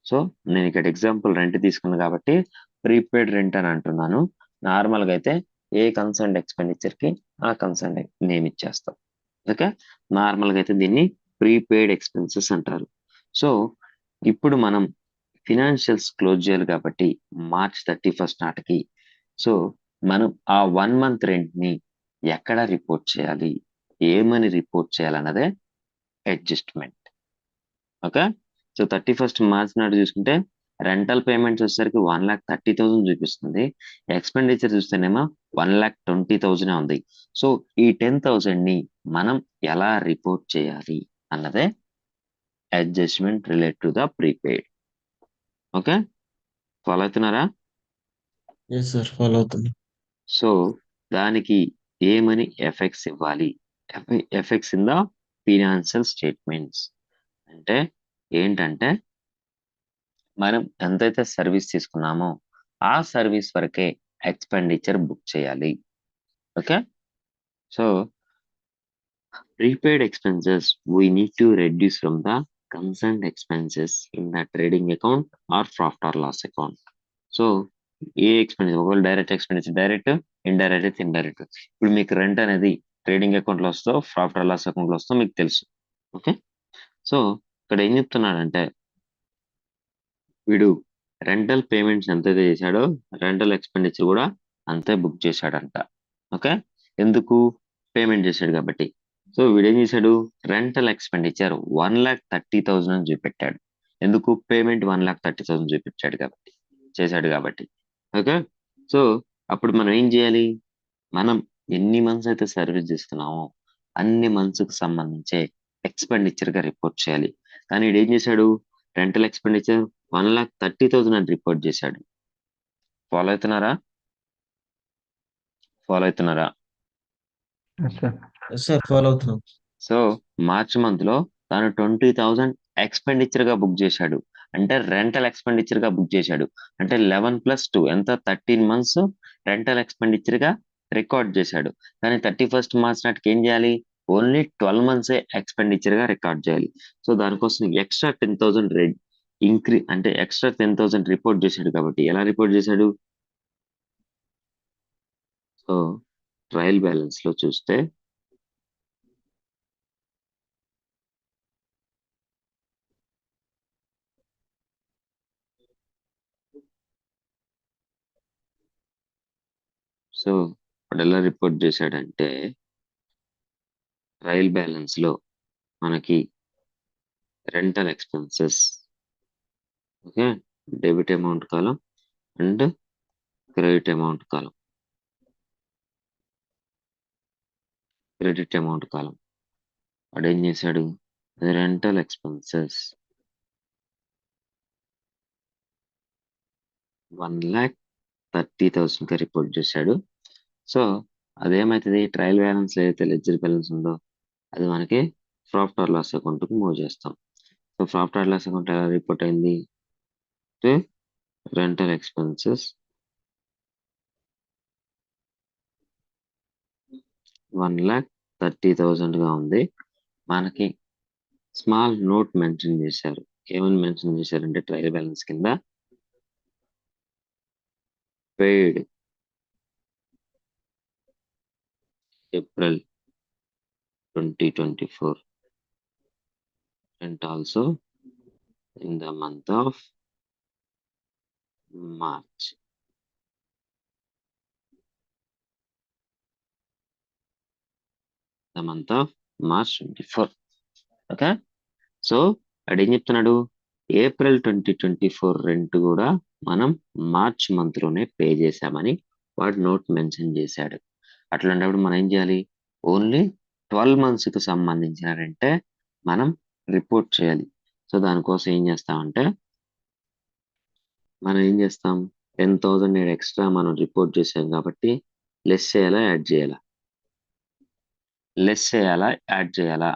సో నేను ఇక్కడ ఎగ్జాంపుల్ రెంట్ తీసుకున్నాను కాబట్టి ప్రీపెయిడ్ రెంట్ అని అంటున్నాను. నార్మల్గా అయితే ఏ కన్సర్న్ ఎక్స్పెండిచర్ కి ఆ కన్సర్న్ నేమ్ ఇచ్చేస్తాం. ఓకే. నార్మల్గా అయితే దీన్ని ప్రీపెయిడ్ ఎక్స్పెన్సెస్ అంటారు. సో ఇప్పుడు మనం ఫినాన్షియల్స్ క్లోజ్ చేయాలి కాబట్టి మార్చ్ 31st నాటికి. సో మనం ఆ 1 month రెంట్ ని ఎక్కడ రిపోర్ట్ చేయాలి, ఏమని రిపోర్ట్ చేయాలన్నదే adjustment. Okay. So 31st March నాడు చూసుకుంటే రెంటల్ పేమెంట్స్ వచ్చేసరికి 1,30,000 చూపిస్తుంది. ఎక్స్పెండిచర్ చూస్తేనేమో 1,20,000 ఉంది. సో ఈ 10,000 ని మనం ఎలా రిపోర్ట్ చేయాలి అన్నదే adjustment relate to the prepaid. Okay. Follow అవుతున్నారా? ఎస్ సార్, ఫాలో అవుతుంది. సో దానికి ఏమని ఎఫెక్ట్స్ ఇవ్వాలి? Effects in the financial statements అంటే ఏంటంటే మనం ఎంతైతే సర్వీస్ తీసుకున్నామో ఆ సర్వీస్ వరకే ఎక్స్పెండిచర్ బుక్ చేయాలి. Okay. So prepaid expenses we need to reduce from the concerned expenses in the trading account or profit or loss account. So ఏ expenditure ఒకవేళ direct expenditure direct, indirect indirect. ఇప్పుడు మీకు rent అనేది trading account లో వస్తో profit or loss account లో వస్తో మీకు తెలుసు. ఓకే. సో ఇక్కడ ఏం చెప్తున్నాడంటే వీడు రెంటల్ పేమెంట్స్ ఎంతైతే చేశాడో రెంటల్ ఎక్స్పెండిచర్ కూడా అంతే బుక్ చేశాడంట. ఓకే. ఎందుకు? పేమెంట్ చేశాడు కాబట్టి. సో వీడేం చేశాడు? రెంటల్ ఎక్స్పెండిచర్ 1,30,000 అని చూపెట్టాడు. ఎందుకు? పేమెంట్ 1,30,000 చూపించాడు కాబట్టి, చేశాడు కాబట్టి. ఓకే. సో అప్పుడు మనం ఏం చేయాలి? మనం ఎన్ని మంత్స్ అయితే సర్వీస్ చేస్తున్నామో అన్ని మంత్స్ కి సంబంధించే ఎక్స్పెండిచర్ గా రిపోర్ట్ చేయాలి. కానీ వీడు ఏం చేశాడు? రెంటల్ ఎక్స్పెండిచర్ 1,30,000 అని రిపోర్ట్ చేశాడు. ఫాలో అవుతున్నారా? ఫాలో అవుతున్నారా? Yes, sir. Yes sir, follow అవుతున్నాం. సో మార్చ్ మంత్ లో తాను 20,000 ఎక్స్పెండిచర్ గా బుక్ చేశాడు. అంటే రెంటల్ ఎక్స్పెండిచర్ గా బుక్ చేశాడు. అంటే 11+2 ఎంత? 13 months రెంటల్ ఎక్స్పెండిచర్ గా రికార్డ్ చేశాడు. కానీ 31st మార్చ్ నాటికి ఏం చేయాలి? ఓన్లీ 12 months ఎక్స్పెండిచర్ గా రికార్డ్ చేయాలి. సో దానికోసం ఎక్స్ట్రా 10,000 అంటే ఎక్స్ట్రా 10,000 రిపోర్ట్ చేశాడు కాబట్టి ఎలా రిపోర్ట్ చేశాడు? సో ట్రయల్ బ్యాలెన్స్ లో చూస్తే సో వాడు ఎలా రిపోర్ట్ చేశాడంటే ట్రయల్ బ్యాలెన్స్ లో మనకి rental expenses, okay, debit amount column and credit amount column, credit amount column. వాడు ఏం చేశాడు, రెంటల్ ఎక్స్పెన్సెస్ 1,30,000 గా రిపోర్ట్ చేశాడు. సో అదేమైతుంది, ట్రయల్ బ్యాలెన్స్ ఏదైతే లెడ్జర్ బ్యాలెన్స్ ఉందో అది మనకి ప్రాఫిట్ ఆర్ లాస్ అకౌంట్ కు మూవ్ చేస్తాం. So profit or loss account ఎలా రిపోర్ట్ అయింది, రెంటల్ ఎక్స్పెన్సెస్ 1,30,000 గా ఉంది. మనకి స్మాల్ నోట్ మెన్షన్ చేశారు. ఏమని మెన్షన్ చేశారంటే ట్రయల్ బ్యాలెన్స్ కింద paid April 2024 and also in the month of March. The month of March 24. Okay, so వాడు ఏం చెప్తున్నాడు, ఏప్రిల్ 2024 రెంట్ కూడా మనం మార్చ్ మంత్ లోనే పే చేశామని వాడు నోట్ మెన్షన్ చేశాడు. అట్లాంటప్పుడు మనం ఏం చేయాలి, ఓన్లీ 12 months కి సంబంధించిన రెంటే మనం రిపోర్ట్ చేయాలి. సో దానికోసం ఏం చేస్తామంటే మనం ఏం చేస్తాం, 10,000 ఎక్స్ట్రా మనం రిపోర్ట్ చేసాం కాబట్టి లెస్ చేయాలా యాడ్ చేయాలా, లెస్ చేయాలా యాడ్ చేయాలా,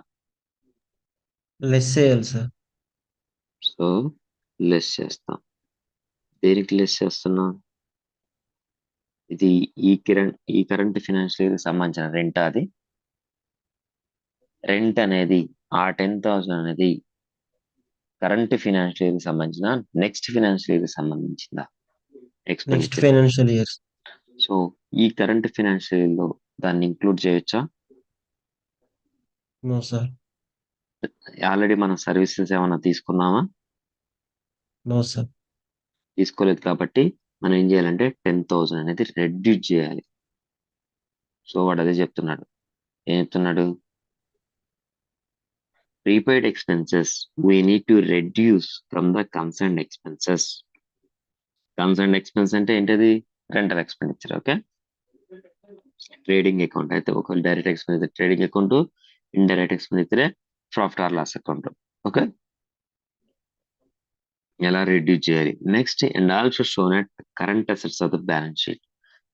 లెస్ చేయాలి సార్. సో లెస్ చేస్తాం. దేనికి లెస్ చేస్తున్నాం, ఇది ఈ కరెంట్ ఫినాన్షియల్ ఇయర్ సంబంధించిన రెంట్. అది రెంట్ అనేది ఆ 10,000 అనేది కరెంట్ ఫినాన్షియల్ ఇయర్ సంబంధించిన నెక్స్ట్ ఫినాన్షియల్ ఇయర్ సంబంధించిందా next expenditure. Financial years. So ఈ కరెంట్ ఫినాన్షియల్ ఇయర్ లో దాన్ని ఇంక్లూడ్ చేయొచ్చా, నో సార్. ఆల్రెడీ మనం సర్వీసెస్ ఏమైనా తీసుకున్నామా, నో సార్. తీసుకోలేదు కాబట్టి మనం ఏం చేయాలంటే 10,000 అనేది రెడ్యూస్ చేయాలి. సో వాడు అదే చెప్తున్నాడు, ఏం చెప్తున్నాడు, prepaid expenses we need to reduce from the concerned expenses. Concerned expense అంటే ఏంటది, rental expenditure. Okay, trading account అయితే ఒక direct expenditure trading account, indirect expenditure profit or loss account. Okay, ఎలా రెడ్యూస్ చేయాలి next, and also shown at current assets of the balance sheet.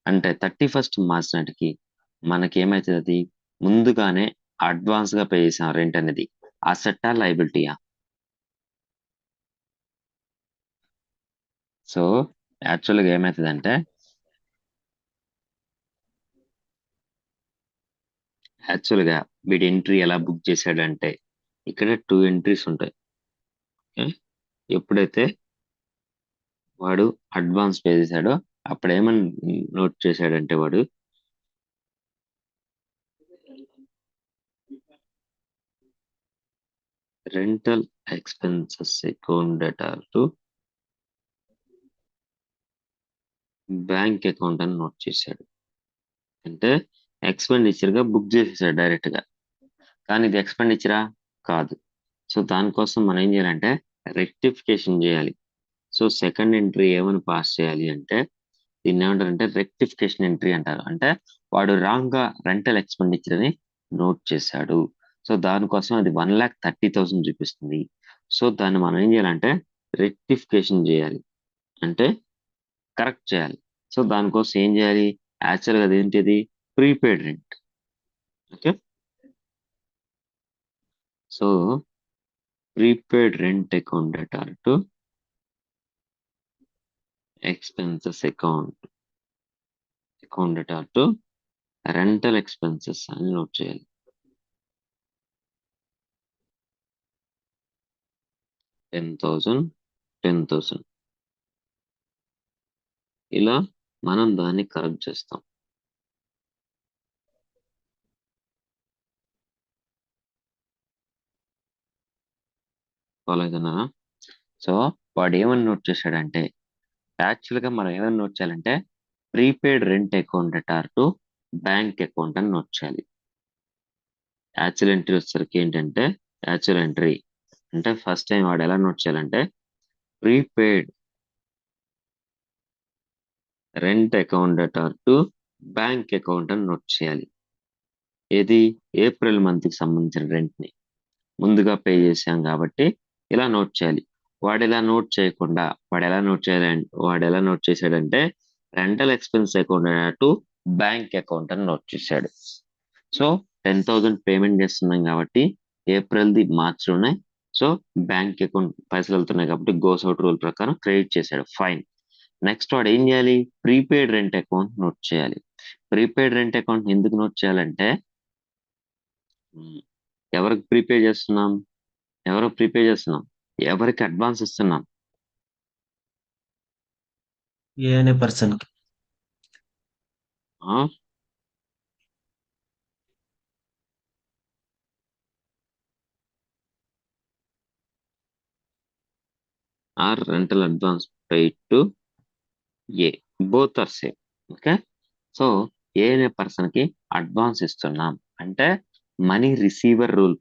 అంటే 31st March నాటికి మనకి ఏమైతుంది, అది ముందుగానే అడ్వాన్స్ గా పే చేసాం రెంట్ అనేది అసెట్టా లైబిలిటీయా. సో యాక్చువల్గా ఏమవుతుందంటే యాక్చువల్గా వీడి ఎంట్రీ ఎలా బుక్ చేశాడంటే ఇక్కడ 2 ఎంట్రీస్ ఉంటాయి. ఓకే, ఎప్పుడైతే వాడు అడ్వాన్స్ పే చేశాడో అప్పుడు ఏమని నోట్ చేశాడంటే వాడు rental expenses account data to bank account అని నోట్ చేశాడు. అంటే ఎక్స్పెండిచర్ గా బుక్ చేసేసాడు డైరెక్ట్ గా, కానీ ఇది ఎక్స్పెండిచరా కాదు. సో దానికోసం మనం ఏం చేయాలంటే రెక్టిఫికేషన్ చేయాలి. సో సెకండ్ ఎంట్రీ ఏమని పాస్ చేయాలి అంటే దీన్ని ఏమంటారంటే రెక్టిఫికేషన్ ఎంట్రీ అంటారు. అంటే వాడు రాంగ్ గా రెంటల్ ఎక్స్పెండిచర్ అని నోట్ చేశాడు. సో దానికోసం అది 1,30,000 చూపిస్తుంది. సో దాన్ని మనం ఏం చేయాలంటే రెక్టిఫికేషన్ చేయాలి, అంటే కరెక్ట్ చేయాలి. సో దానికోసం ఏం చేయాలి, యాక్చువల్గా అది ఏంటిది, prepaid rent. Okay, so prepaid rent account data to expenses account data to rental expenses అని నోట్ చేయాలి. $10,000 ఇలా మనం దాన్ని కరెక్ట్ చేస్తాం. ఫాలో అవుతున్నారా. సో వాడు ఏమని నోట్ చేశాడంటే యాక్చువల్గా మనం ఏమని నోట్ చేయాలంటే prepaid rent account అటార్ to bank account అని నోట్ చేయాలి. యాక్చువల్ ఎంట్రీ వచ్చేసరికి ఏంటంటే యాక్చువల్ ఎంట్రీ అంటే ఫస్ట్ టైం వాడు ఎలా నోట్ చేయాలంటే prepaid rent account అటార్ to bank account అని నోట్ చేయాలి. ఏది ఏప్రిల్ మంత్ కి సంబంధించిన రెంట్ ని ముందుగా పే చేశాం కాబట్టి ఇలా నోట్ చేయాలి. వాడు ఎలా నోట్ చేయకుండా వాడు ఎలా నోట్ చేశాడంటే rental expense account to bank account అని నోట్ చేశాడు. సో 10,000 పేమెంట్ చేస్తున్నాం కాబట్టి ఏప్రిల్ది మార్చిలోనే సో బ్యాంక్ అకౌంట్ పైసలు వెళ్తున్నాయి కాబట్టి గోస్ అవుట్ రూల్ ప్రకారం క్రెడిట్ చేశాడు. ఫైన్. నెక్స్ట్ వాడు ఏం చేయాలి? ప్రీపెయిడ్ రెంట్ అకౌంట్ నోట్ చేయాలి. ప్రీపెయిడ్ రెంట్ అకౌంట్ ఎందుకు నోట్ చేయాలంటే ఎవరికి ప్రీపే చేస్తున్నాం? ఎవరికి అడ్వాన్స్ ఇస్తున్నాం? ఏ అనే పర్సన్ కి. Or rental advance paid to A, both are same. Okay, so A అనే పర్సన్ కి అడ్వాన్స్ ఇస్తున్నాం అంటే మనీ రిసీవర్ రూల్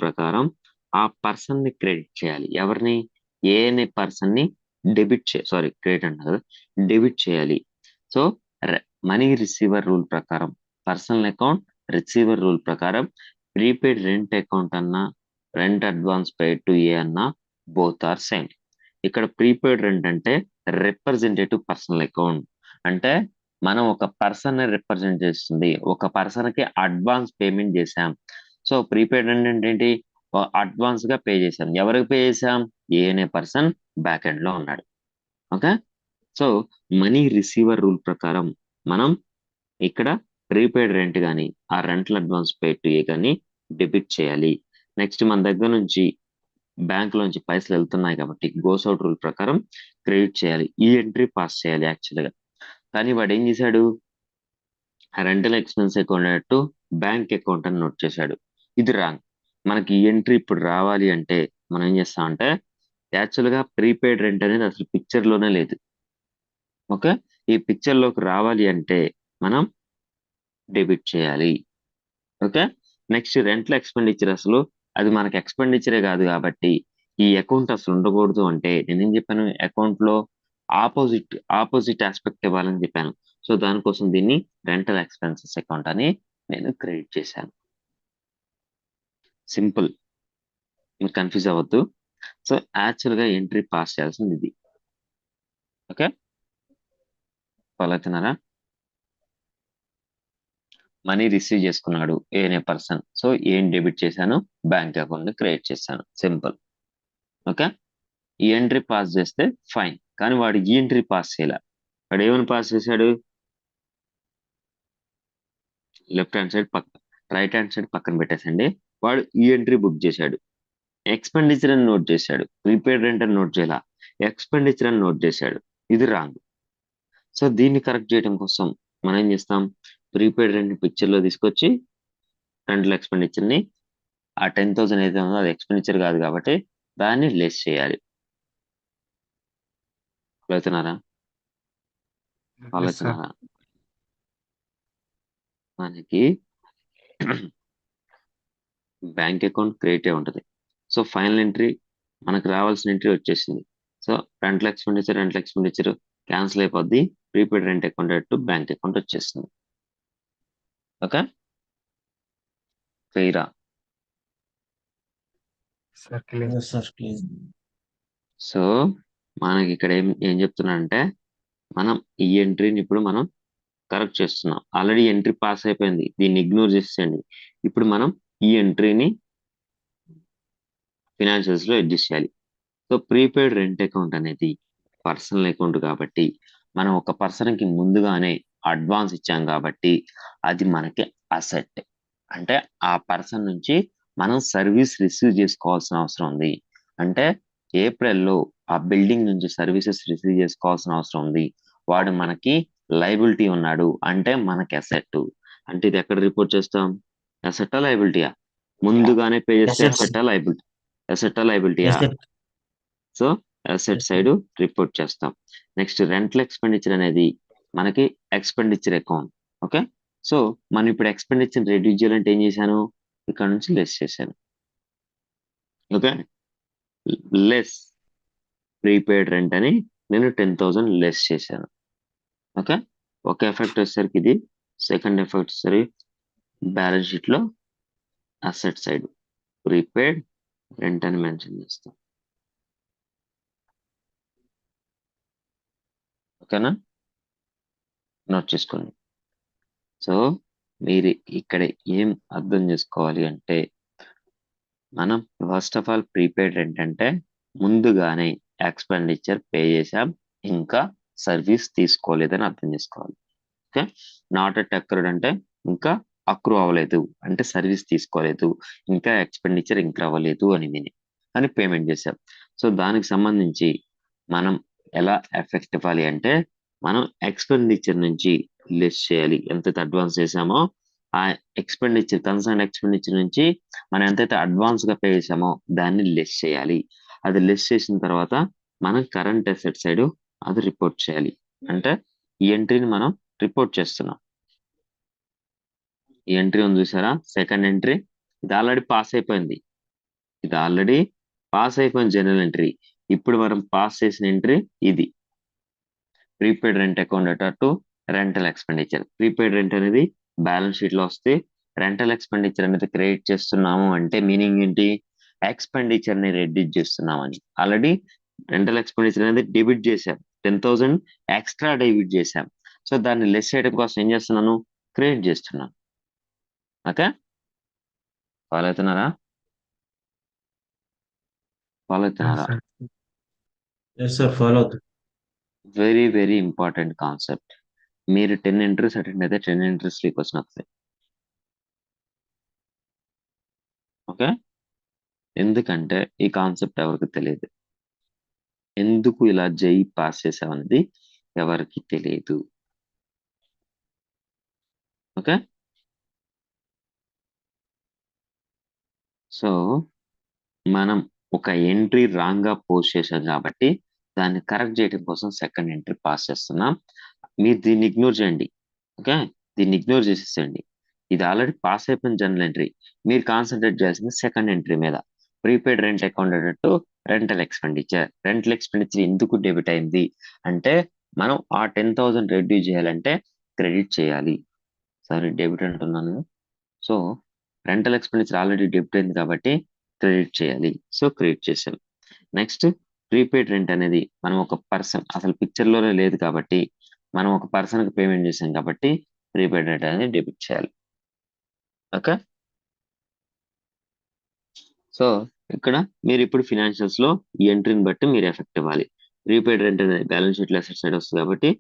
ప్రకారం ఆ పర్సన్ ని క్రెడిట్ చేయాలి. ఎవరిని? ఏ అనే పర్సన్ ని క్రెడిట్ అంటారు, డెబిట్ చేయాలి. సో మనీ రిసీవర్ రూల్ ప్రకారం, పర్సనల్ అకౌంట్ రిసీవర్ రూల్ ప్రకారం ప్రీపెయిడ్ రెంట్ అకౌంట్ అన్నా రెంట్ అడ్వాన్స్ పెయిడ్ టు ఏ అన్నా బోత్ ఆర్ సేమ్. ఇక్కడ ప్రీపెయిడ్ రెంట్ అంటే రిప్రజెంటేటివ్ పర్సనల్ అకౌంట్ అంటే మనం ఒక పర్సన్ రిప్రజెంట్ చేస్తుంది. ఒక పర్సన్ కి అడ్వాన్స్ పేమెంట్ చేశాం. సో ప్రీపెయిడ్ రెంట్ అంటే ఏంటి? అడ్వాన్స్ గా పే చేశాం. ఎవరికి పే చేశాం? ఏ అనే పర్సన్ బ్యాక్ ఎండ్ లో ఉన్నాడు. Okay, so money receiver rule ప్రకారం మనం ఇక్కడ ప్రీపెయిడ్ రెంట్ కానీ ఆ రెంటల్ అడ్వాన్స్ పేడ్ టు ఏ కానీ డెబిట్ చేయాలి. నెక్స్ట్ మన దగ్గర నుంచి బ్యాంక్ లోంచి పైసలు వెళ్తున్నాయి కాబట్టి గోస్ అవుట్ రూల్ ప్రకారం క్రెడిట్ చేయాలి. ఈ ఎంట్రీ పాస్ చేయాలి యాక్చువల్ గా. కానీ వాడు ఏం చేశాడు? Rental expense account to bank account అని నోట్ చేశాడు. ఇది రాంగ్. మనకి ఈ ఎంట్రీ ఇప్పుడు రావాలి అంటే మనం ఏం చేస్తామంటే యాక్చువల్ గా ప్రీపెయిడ్ రెంట్ అనేది అసలు పిక్చర్ లోనే లేదు. ఓకే, ఈ పిక్చర్ లోకి రావాలి అంటే మనం డెబిట్ చేయాలి. ఓకే, నెక్స్ట్ రెంటల్ ఎక్స్పెండిచర్ అసలు అది మనకి ఎక్స్పెండిచరే కాదు కాబట్టి ఈ అకౌంట్ అసలు ఉండకూడదు అంటే నేనేం చెప్పాను? అకౌంట్ లో ఆపోజిట్ ఆస్పెక్ట్ ఇవ్వాలని చెప్పాను. సో దానికోసం దీన్ని రెంటల్ ఎక్స్పెన్సెస్ అకౌంట్ అని నేను క్రెడిట్ చేశాను. సింపుల్, మీరు కన్ఫ్యూజ్ అవ్వద్దు. సో యాక్చువల్ గా ఎంట్రీ పాస్ చేయాల్సింది ఇది. ఓకే, ఫాలో అవుతున్నారా? మనీ రిసీవ్ చేసుకున్నాడు ఏ అనే పర్సన్. సో ఏం డెబిట్ చేశాను? బ్యాంక్ అకౌంట్ క్రియేట్ చేశాను. సింపుల్. ఓకే, ఈ ఎంట్రీ పాస్ చేస్తే ఫైన్. కానీ వాడు ఈ ఎంట్రీ పాస్ చేయలే. వాడు ఏమని పాస్ చేశాడు? రైట్ హ్యాండ్ సైడ్ పక్కన పెట్టేసండి. వాడు ఈ ఎంట్రీ బుక్ చేశాడు. ఎక్స్పెండిచర్ అని నోట్ చేశాడు. ప్రీపెయిడ్ రెంట్ అని నోట్ చేయాల, ఎక్స్పెండిచర్ అని నోట్ చేశాడు. ఇది రాంగ్. సో దీన్ని కరెక్ట్ చేయడం కోసం మనం ఏం చేస్తాం? ప్రీపెయిడ్ రెంట్ పిక్చర్ లో తీసుకొచ్చి రెంటల్ ఎక్స్పెండిచర్ ని ఆ 10,000 అయితే ఉందో అది ఎక్స్పెండిచర్ కాదు కాబట్టి దాన్ని లెస్ చేయాలి. అవుతున్నారా? మనకి బ్యాంక్ అకౌంట్ క్రియేట్ అయి ఉంటుంది. సో ఫైనల్ ఎంట్రీ మనకు రావాల్సిన ఎంట్రీ వచ్చేసింది. సో రెంటల్ ఎక్స్పెండిచర్ క్యాన్సిల్ అయిపోద్ది. Prepaid rent account to bank account వచ్చేస్తుంది. ఓకే, క్లియరా? సో మనకి ఇక్కడ ఏం చెప్తున్నానంటే మనం ఈ ఎంట్రీని ఇప్పుడు మనం కరెక్ట్ చేస్తున్నాం. ఆల్రెడీ ఎంట్రీ పాస్ అయిపోయింది, దీన్ని ఇగ్నోర్ చేసేయండి. ఇప్పుడు మనం ఈ ఎంట్రీని ఫినాన్షియల్స్ లో అడ్జస్ట్ చేయాలి. సో ప్రీపెయిడ్ రెంట్ అకౌంట్ అనేది పర్సనల్ అకౌంట్ కాబట్టి మనం ఒక పర్సన్ కి ముందుగానే అడ్వాన్స్ ఇచ్చాం కాబట్టి అది మనకి అసెట్. అంటే ఆ పర్సన్ నుంచి మనం సర్వీస్ రిసీవ్ చేసుకోవాల్సిన అవసరం ఉంది. అంటే ఏప్రిల్లో ఆ బిల్డింగ్ నుంచి సర్వీసెస్ రిసీవ్ చేసుకోవాల్సిన అవసరం ఉంది. వాడు మనకి లైబిలిటీ ఉన్నాడు అంటే మనకి అసెట్. అంటే ఇది ఎక్కడ రిపోర్ట్ చేస్తాం? అసెట్టా లైబిలిటీయా? ముందుగానే పే చేస్తే అసెట్టా లైబిలిటీయా? సో అసెట్ సైడ్ రిపోర్ట్ చేస్తాం. నెక్స్ట్ రెంటల్ ఎక్స్పెండిచర్ అనేది మనకి ఎక్స్పెండిచర్ అకౌంట్. ఓకే, సో మనం ఇప్పుడు ఎక్స్పెండిచర్ రెడ్యూస్ చేయాలంటే ఏం చేశాను, ఇక్కడ నుంచి లెస్ చేశాను. ఓకే, లెస్ ప్రీపెయిడ్ రెంట్ అని నేను 10,000 లెస్ చేశాను. ఓకే, ఒక ఎఫెక్ట్ వచ్చేసరికి ఇది, సెకండ్ ఎఫెక్ట్ వచ్చేసరికి బ్యాలెన్స్ షీట్ లో అసెట్ సైడ్ ప్రీపెయిడ్ రెంట్ అని మెన్షన్ చేస్తాం. ఓకేనా, నోట్ చేసుకోండి. సో మీరు ఇక్కడ ఏం అర్థం చేసుకోవాలి అంటే, మనం first of all prepaid rent అంటే ముందుగానే ఎక్స్పెండిచర్ పే చేసాం, ఇంకా సర్వీస్ తీసుకోలేదని అర్థం చేసుకోవాలి. ఓకే, నాట్ ఎట్ అక్రూడ్ అంటే ఇంకా అక్రూ అవ్వలేదు అంటే సర్వీస్ తీసుకోలేదు, ఇంకా ఎక్స్పెండిచర్ ఇంకా అవ్వలేదు అని మీనింగ్, అని పేమెంట్ చేసాం. సో దానికి సంబంధించి మనం ఎలా ఎఫెక్ట్ ఇవ్వాలి అంటే, మనం ఎక్స్పెండిచర్ నుంచి లెస్ చేయాలి. ఎంతైతే అడ్వాన్స్ చేసామో ఆ ఎక్స్పెండిచర్, కన్సర్న్ ఎక్స్పెండిచర్ నుంచి మనం ఎంతైతే అడ్వాన్స్ గా పే చేసామో దాన్ని లెస్ చేయాలి. అది లెస్ చేసిన తర్వాత మనం కరెంట్ అసెట్ సైడ్ అది రిపోర్ట్ చేయాలి. అంటే ఈ ఎంట్రీని మనం రిపోర్ట్ చేస్తున్నాం. ఈ ఎంట్రీ ఉంది చూసారా, సెకండ్ ఎంట్రీ, ఇది ఆల్రెడీ పాస్ అయిపోయింది. ఇది ఆల్రెడీ పాస్ అయిపోయిన జనరల్ ఎంట్రీ. ఇప్పుడు మనం పాస్ చేసిన ఎంట్రీ ఇది, prepaid rent account అటార్ to rental expenditure. Prepaid rent అనేది బ్యాలెన్స్ షీట్ లో వస్తే, రెంటల్ ఎక్స్పెండిచర్ అనేది క్రియేట్ చేస్తున్నాము అంటే మీనింగ్ ఏంటి, ఎక్స్పెండిచర్ ని రెడ్యూస్ చేస్తున్నామని. ఆల్రెడీ రెంటల్ ఎక్స్పెండిచర్ అనేది డెబిట్ చేశాం, 10,000 ఎక్స్ట్రా డెబిట్ చేశాం. సో దాన్ని లెస్ చేయడం కోసం ఏం చేస్తున్నాను, క్రియేట్ చేస్తున్నాను. ఓకే, ఫాలో అవుతున్నారా, ఫాలో అవుతున్నారా? ఎస్ సార్, ఫాలో అవుతుంది. Very very important concept. మీరు 10 ఎంట్రీస్ అటెండ్ అయితే 10 ఎంట్రీస్ లీక్ వస్తాయి. ఓకే, ఎందుకంటే ఈ కాన్సెప్ట్ ఎవరికి తెలియదు. ఎందుకు ఇలా జై పాస్ చేసామన్నది ఎవరికి తెలియదు. ఓకే, సో మనం ఒక ఎంట్రీ రాంగ్ గా పోస్ట్ చేసాం కాబట్టి దాన్ని కరెక్ట్ చేయడం కోసం సెకండ్ ఎంట్రీ పాస్ చేస్తున్నాం. మీరు దీన్ని ఇగ్నోర్ చేయండి. ఓకే, దీన్ని ఇగ్నోర్ చేసేసేయండి. ఇది ఆల్రెడీ పాస్ అయిపోయిన జనరల్ ఎంట్రీ. మీరు కాన్సన్ట్రేట్ చేయాల్సింది సెకండ్ ఎంట్రీ మీద, prepaid rent account to rental expenditure. Rental expenditure ఎందుకు డెబిట్ అయింది అంటే, మనం ఆ 10,000 రెడ్యూస్ చేయాలంటే క్రెడిట్ చేయాలి. సారీ, డెబిట్ అంటున్నాను. So rental expenditure already debit అయింది కాబట్టి క్రెడిట్ చేయాలి. సో క్రెడిట్ చేసాం. నెక్స్ట్, ప్రీపెయిడ్ రెంట్ అనేది మనం ఒక పర్సన్, అసలు పిక్చర్ లోనే లేదు కాబట్టి మనం ఒక పర్సన్ కి పేమెంట్ చేసాం కాబట్టి ప్రీపెయిడ్ రెంట్ అనేది డెబిట్ చేయాలి. ఓకే, సో ఇక్కడ మీరు ఇప్పుడు ఫినాన్షియల్స్ లో ఈ ఎంట్రీని బట్టి మీరు ఎఫెక్ట్ ఇవ్వాలి. ప్రీపెయిడ్ రెంట్ అనేది బ్యాలెన్స్ షీట్ లో అసెట్ సైడ్ వస్తుంది కాబట్టి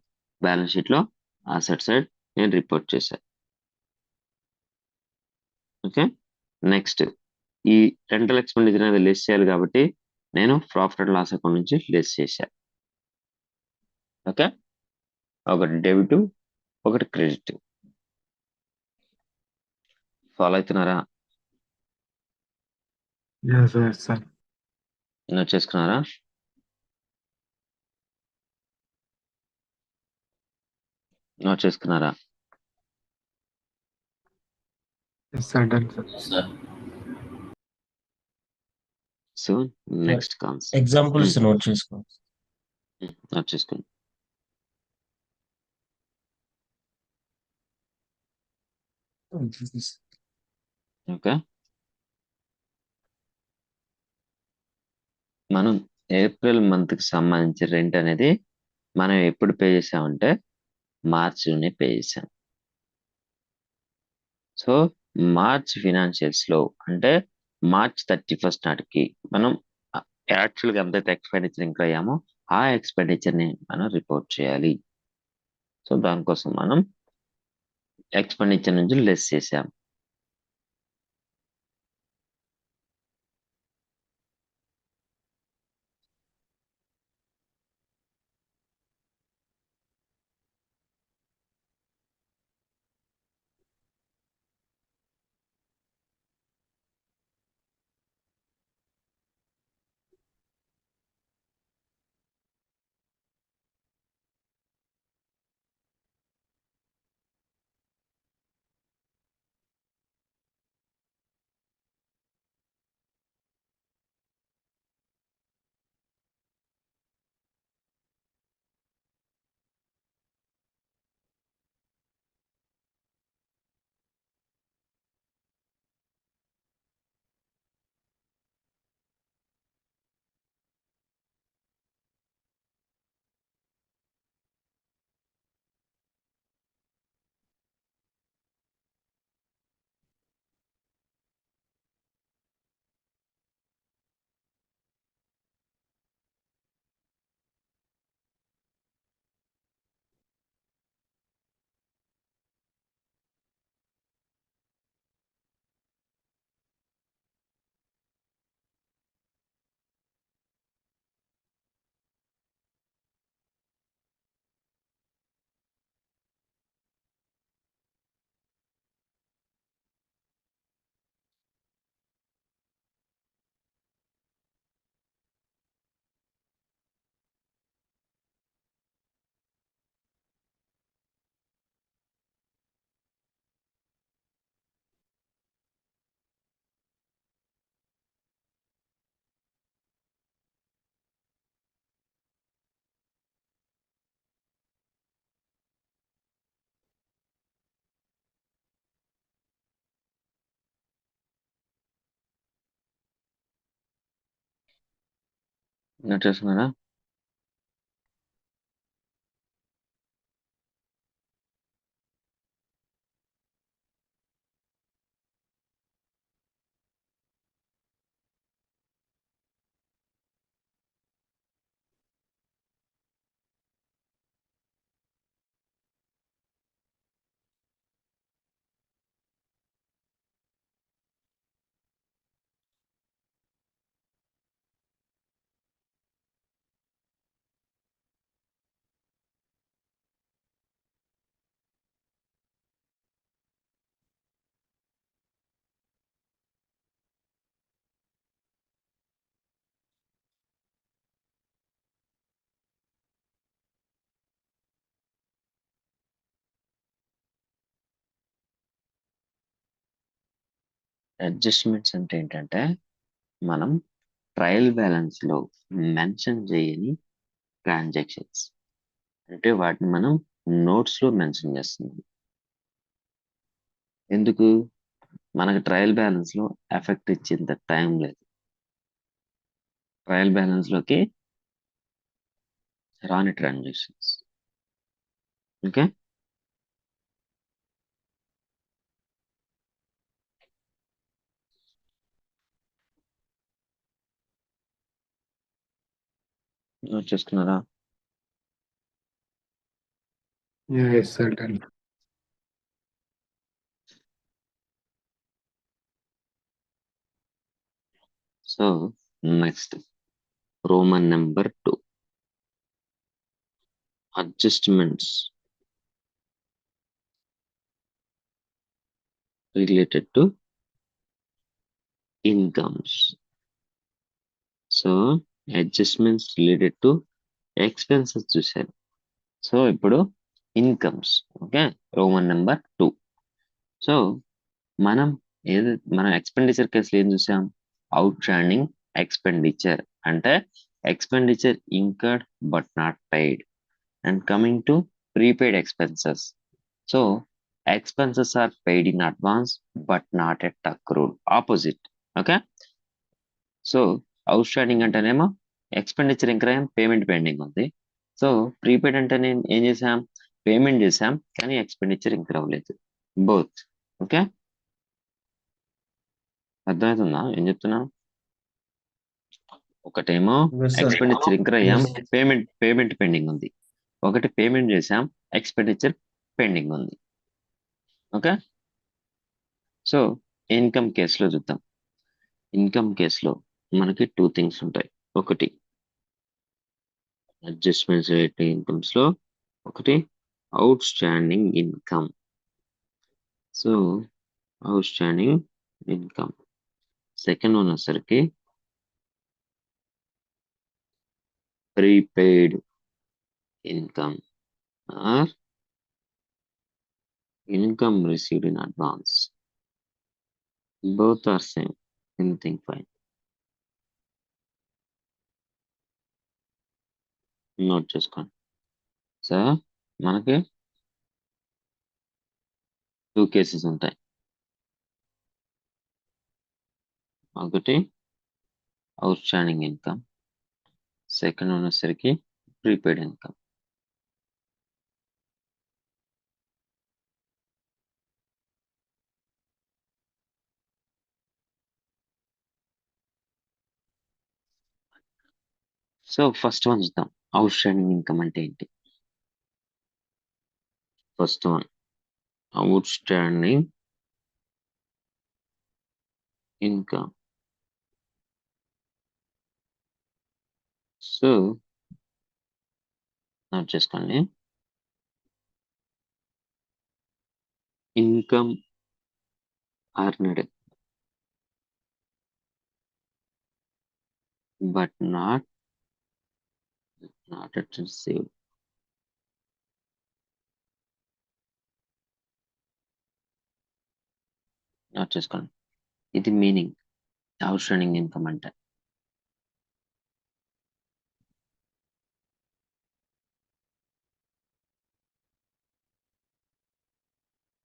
బ్యాలెన్స్ షీట్ లో అసెట్ సైడ్ నేను రిపోర్ట్ చేశాను. ఓకే, నెక్స్ట్, ఈ రెంటల్ ఎక్స్పెండిచర్ అనేది లెస్ చేయాలి కాబట్టి నేను ప్రాఫిట్ అండ్ లాస్ అకౌంట్ నుంచి లెస్ చేశాను. ఓకే, ఒకటి డెబిట్, ఒకటి క్రెడిట్. ఫాలో అవుతున్నారా, Yes, yes, sir. నోట్ చేసుకున్నారా? నోట్ చేసుకున్నారా? Yes, sir. Done, sir. Sir, so next concept examples note చేసుకో. నోట్ చేసుకోండి. ఓకే, మనం ఏప్రిల్ మంత్ కి సంబంధించి రెంట్ అనేది మనం ఎప్పుడు పే చేసామంటే మార్చిలోనే పే చేసాం. సో మార్చ్ ఫినాన్షియల్స్ లో అంటే మార్చ్ 31st నాటికి మనం యాక్చువల్ గా ఎంతైతే ఎక్స్పెండిచర్ ఇంకా అయ్యామో ఆ ఎక్స్పెండిచర్ ని మనం రిపోర్ట్ చేయాలి. సో దానికోసం మనం ఎక్స్పెండిచర్ నుంచి లెస్ చేసాం. నోట్ చేసుకున్నారా? అడ్జస్ట్మెంట్స్ అంటే ఏంటంటే మనం ట్రయల్ బ్యాలెన్స్ లో మెన్షన్ చేయని ట్రాన్సాక్షన్స్, అంటే వాటిని మనం నోట్స్ లో మెన్షన్ చేస్తున్నాం. ఎందుకు? మనకి ట్రయల్ బ్యాలెన్స్ లో ఎఫెక్ట్ ఇచ్చేంత టైం లేదు. ట్రయల్ బ్యాలెన్స్ లోకి రాని ట్రాన్సాక్షన్స్. ఓకే, నోట్ చేసుకున్నారా? Yes, sir. Done. So next Roman number 2, adjustments related to incomes. So adjustments related to expenses చూశారు. సో ఇప్పుడు incomes. Okay, Roman number 2. So మనం మనం ఎక్స్పెండిచర్ కేసులో ఏం చూసాం? అవుట్ స్టాండింగ్ ఎక్స్పెండిచర్ అంటే expenditure incurred but not paid. And coming to prepaid expenses. So expenses are paid in advance but not at accrued. Opposite. Okay, so out standing అంటేనేమో expenditure ఇంకా payment pending ఉంది. So prepaid అంటే నేను ఏం చేసాం? Payment చేసాం కానీ expenditure ఇంకా అవ్వలేదు. బోత్. ఓకే, అర్థమవుతుందా ఏం చెప్తున్నా? ఒకటేమో Yes, sir. ఎక్స్పెండిచర్ ఇంకా అయ్యాం, Yes. పేమెంట్ పెండింగ్ ఉంది. ఒకటి పేమెంట్ చేసాం, ఎక్స్పెండిచర్ పెండింగ్ ఉంది. ఓకే, సో ఇన్కమ్ కేసులో చూద్దాం. ఇన్కమ్ కేసులో మనకి 2 థింగ్స్ ఉంటాయి. ఒకటి అడ్జస్ట్మెంట్స్ రిలేటెడ్ ఇన్కమ్స్ లో ఒకటి outstanding income. So outstanding income. Second one వచ్చేసరికి prepaid income or income received in advance. Both are same, anything fine. Note చేసుకోండి. సో మనకి 2 కేసెస్ ఉంటాయి. ఒకటి outstanding income, second one వచ్చేసరికి prepaid income. So first one చూద్దాం, outstanding income అంటే ఏంటి. First one outstanding income. So note చేసుకోండి, income earned but not at received. Note చేసుకోండి, ఇది మీనింగ్ అవుట్ స్టాండింగ్ ఇన్కమ్ అంటే.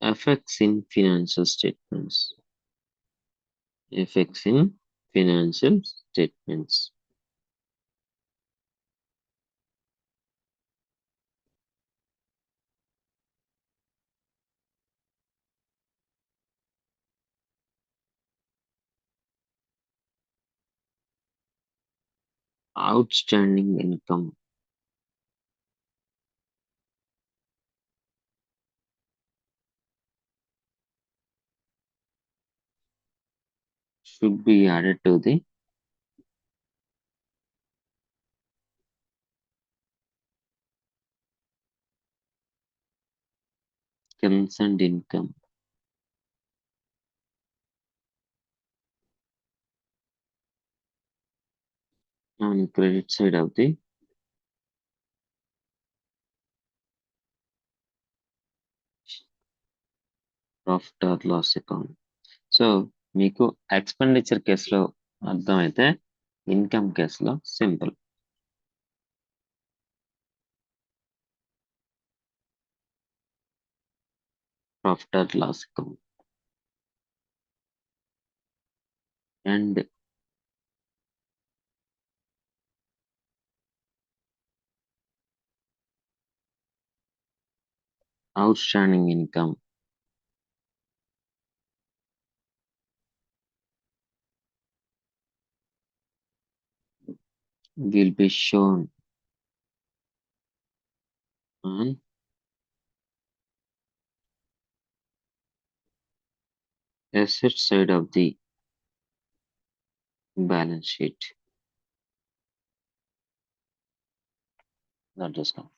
Effects in financial statements. Effects in financial statements. outstanding income should be added to the concerned income on credit side of the profit or loss account. So మీకు expenditure కేసులో అర్థమైతే income కేసులో simple. Profit or loss account and outstanding income will be shown on asset side of the balance sheet. That is come.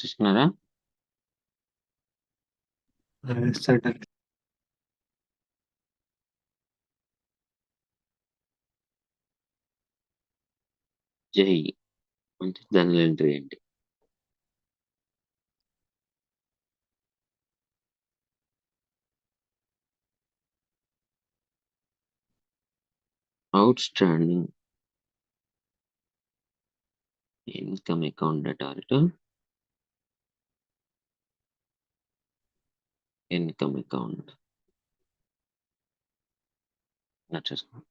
చూస్తున్నారా? Yes, certainly. జై అంటే general entry ఏంటి? outstanding income account data return, income account. That is come.